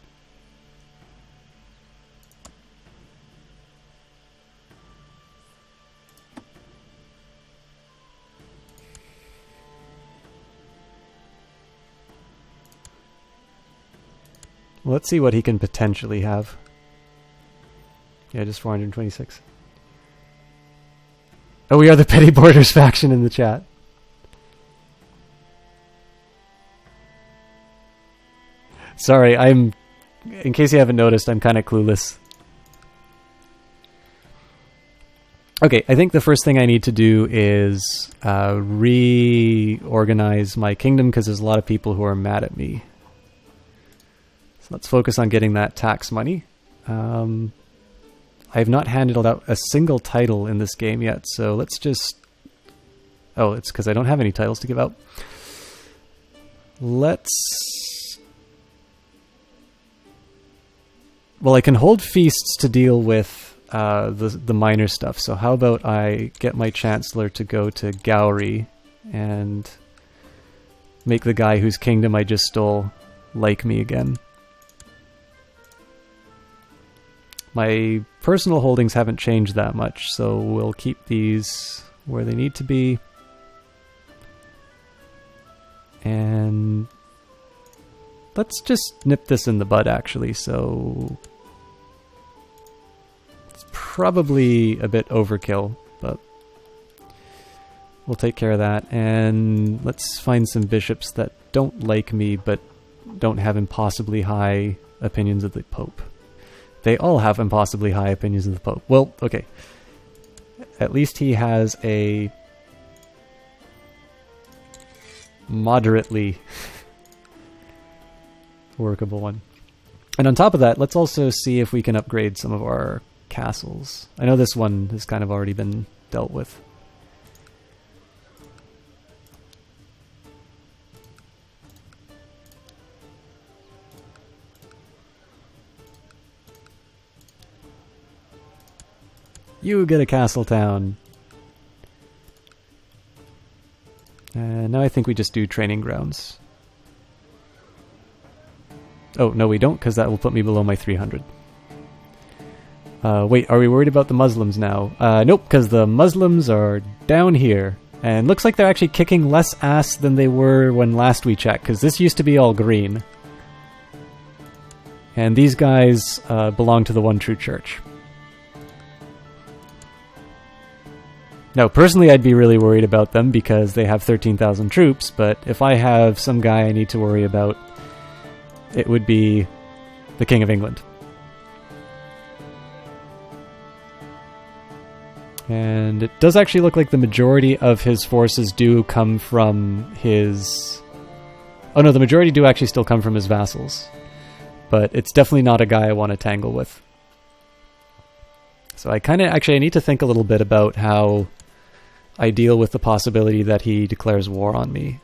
Let's see what he can potentially have. Yeah, just 426. Oh, we are the Petty Borders faction in the chat. Sorry, in case you haven't noticed, I'm kind of clueless. Okay, I think the first thing I need to do is reorganize my kingdom because there's a lot of people who are mad at me. So let's focus on getting that tax money. I have not handed out a single title in this game yet, so let's just... Oh, it's because I don't have any titles to give out. Let's... Well, I can hold feasts to deal with the minor stuff, so how about I get my Chancellor to go to Gowrie and make the guy whose kingdom I just stole like me again. My personal holdings haven't changed that much, so we'll keep these where they need to be. And let's just nip this in the bud, actually, so... It's probably a bit overkill, but we'll take care of that. And let's find some bishops that don't like me, but don't have impossibly high opinions of the Pope. They all have impossibly high opinions of the Pope. Well, okay. At least he has a moderately workable one. And on top of that, let's also see if we can upgrade some of our castles. I know this one has kind of already been dealt with. You get a castle town. Now I think we just do training grounds. Oh, no we don't, because that will put me below my 300. Wait, are we worried about the Muslims now? Nope, because the Muslims are down here. And looks like they're actually kicking less ass than they were when last we checked, because this used to be all green. And these guys belong to the One True Church. Now, personally, I'd be really worried about them because they have 13,000 troops, but if I have some guy I need to worry about, it would be the King of England. And it does actually look like the majority of his forces do come from his... Oh no, the majority do actually still come from his vassals. But it's definitely not a guy I want to tangle with. So I need to think a little bit about how I deal with the possibility that he declares war on me.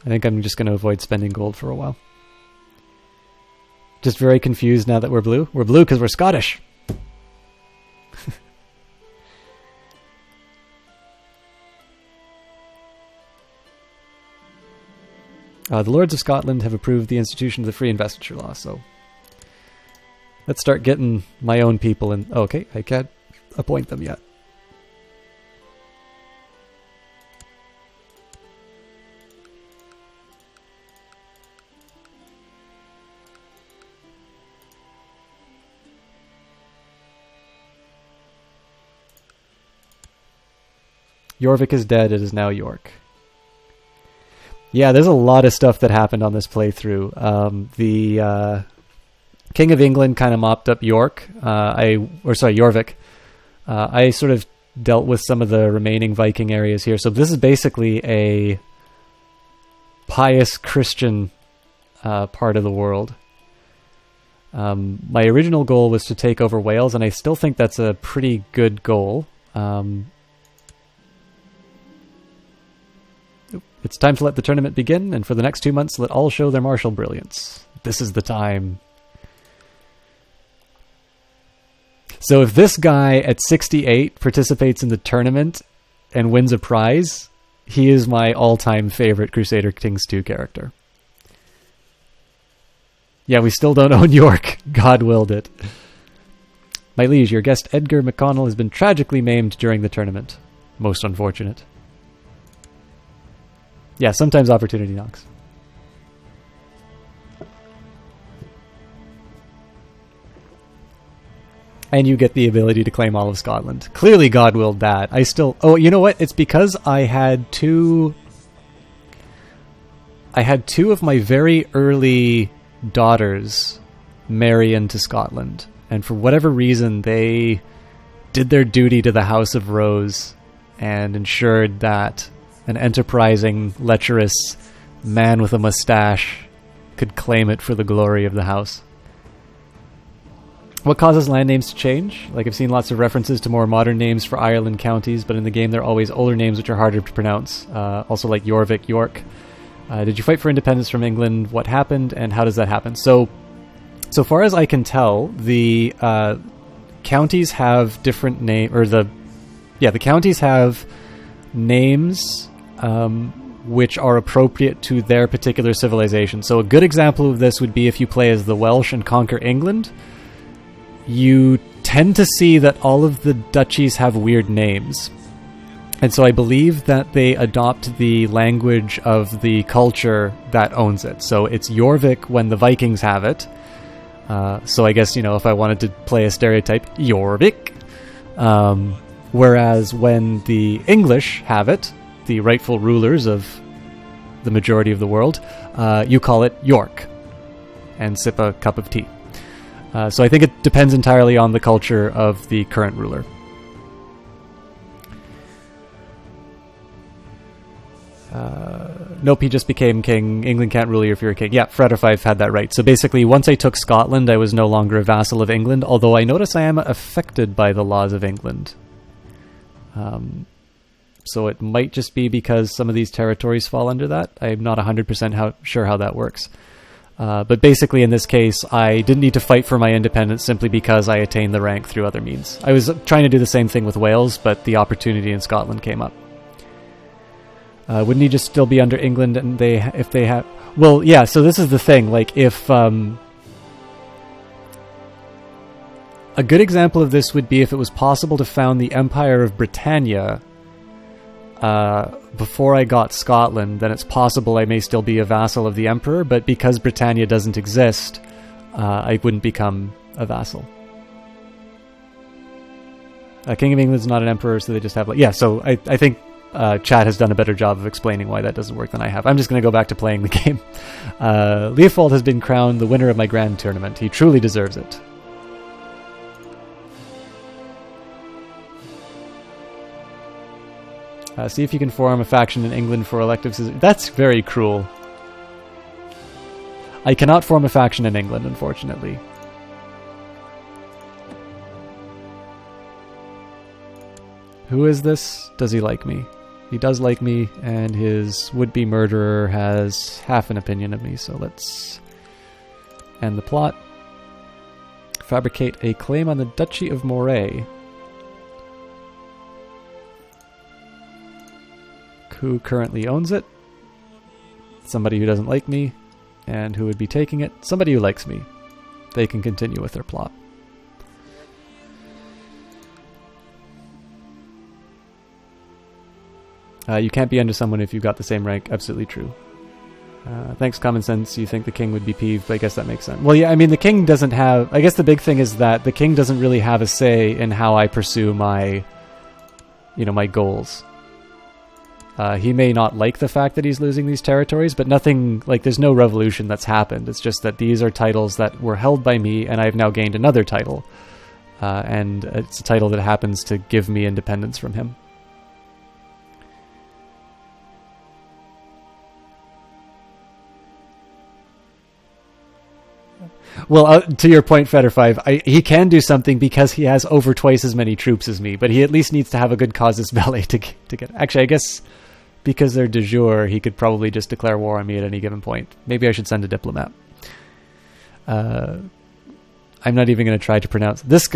I think I'm just going to avoid spending gold for a while. Just very confused now that we're blue. We're blue because we're Scottish. The Lords of Scotland have approved the institution of the free investiture law, so let's start getting my own people in. Oh, okay, I can't appoint them yet. Jorvik is dead, it is now York. Yeah, there's a lot of stuff that happened on this playthrough. The King of England kind of mopped up York. Jorvik. I sort of dealt with some of the remaining Viking areas here. So this is basically a pious Christian part of the world. My original goal was to take over Wales, and I still think that's a pretty good goal. It's time to let the tournament begin, and for the next 2 months, let all show their martial brilliance. This is the time. So if this guy at 68 participates in the tournament and wins a prize, he is my all-time favorite Crusader Kings 2 character. Yeah, we still don't own York. God willed it. My liege, your guest Edgar McConnell has been tragically maimed during the tournament. Most unfortunate. Yeah, sometimes opportunity knocks. And you get the ability to claim all of Scotland. Clearly God willed that. I still... Oh, you know what? It's because I had two of my very early daughters marry into Scotland. And for whatever reason, they did their duty to the House of Rose and ensured that an enterprising, lecherous man with a mustache could claim it for the glory of the house. What causes land names to change? Like, I've seen lots of references to more modern names for Ireland counties, but in the game they're always older names which are harder to pronounce. Also like Jorvik, York. Did you fight for independence from England? What happened, and how does that happen? So far as I can tell, the counties have different the counties have names which are appropriate to their particular civilization. So a good example of this would be if you play as the Welsh and conquer England. You tend to see that all of the duchies have weird names. And so I believe that they adopt the language of the culture that owns it. So it's Jorvik when the Vikings have it. So I guess, if I wanted to play a stereotype, Jorvik. Whereas when the English have it, the rightful rulers of the majority of the world, you call it York and sip a cup of tea. So I think it depends entirely on the culture of the current ruler. Nope, he just became king. England can't rule you if you're a king. Yeah, Fred5 had that right. So basically, once I took Scotland, I was no longer a vassal of England, although I notice I am affected by the laws of England. So it might just be because some of these territories fall under that. I'm not 100% sure how that works. But basically, in this case, I didn't need to fight for my independence simply because I attained the rank through other means. I was trying to do the same thing with Wales, but the opportunity in Scotland came up. Wouldn't he just still be under England and if they have... Well, yeah, so this is the thing. Like, if... a good example of this would be if it was possible to found the Empire of Britannia before I got Scotland, then it's possible I may still be a vassal of the Emperor, but because Britannia doesn't exist, I wouldn't become a vassal. King of England's not an emperor, so they just have... so I think Chad has done a better job of explaining why that doesn't work than I have. I'm just going to go back to playing the game. Leopold has been crowned the winner of my grand tournament. He truly deserves it. See if you can form a faction in England for elective... That's very cruel. I cannot form a faction in England, unfortunately. Who is this? Does he like me? He does like me, and his would-be murderer has half an opinion of me, so let's end the plot. Fabricate a claim on the Duchy of Moray. Who currently owns it? Somebody who doesn't like me. And who would be taking it? Somebody who likes me. They can continue with their plot. You can't be under someone if you've got the same rank. Absolutely true. Thanks, common sense. You think the king would be peeved, but I guess that makes sense. Well, yeah, I mean, the king doesn't have... I guess the big thing is that the king doesn't really have a say in how I pursue my... my goals. He may not like the fact that he's losing these territories, but nothing, there's no revolution that's happened. It's just that these are titles that were held by me, and I've now gained another title. And it's a title that happens to give me independence from him. Well, to your point, Feather5, he can do something because he has over twice as many troops as me, but he at least needs to have a good casus belli to get... Actually, I guess because they're de jure, he could probably just declare war on me at any given point. Maybe I should send a diplomat. I'm not even going to try to pronounce... This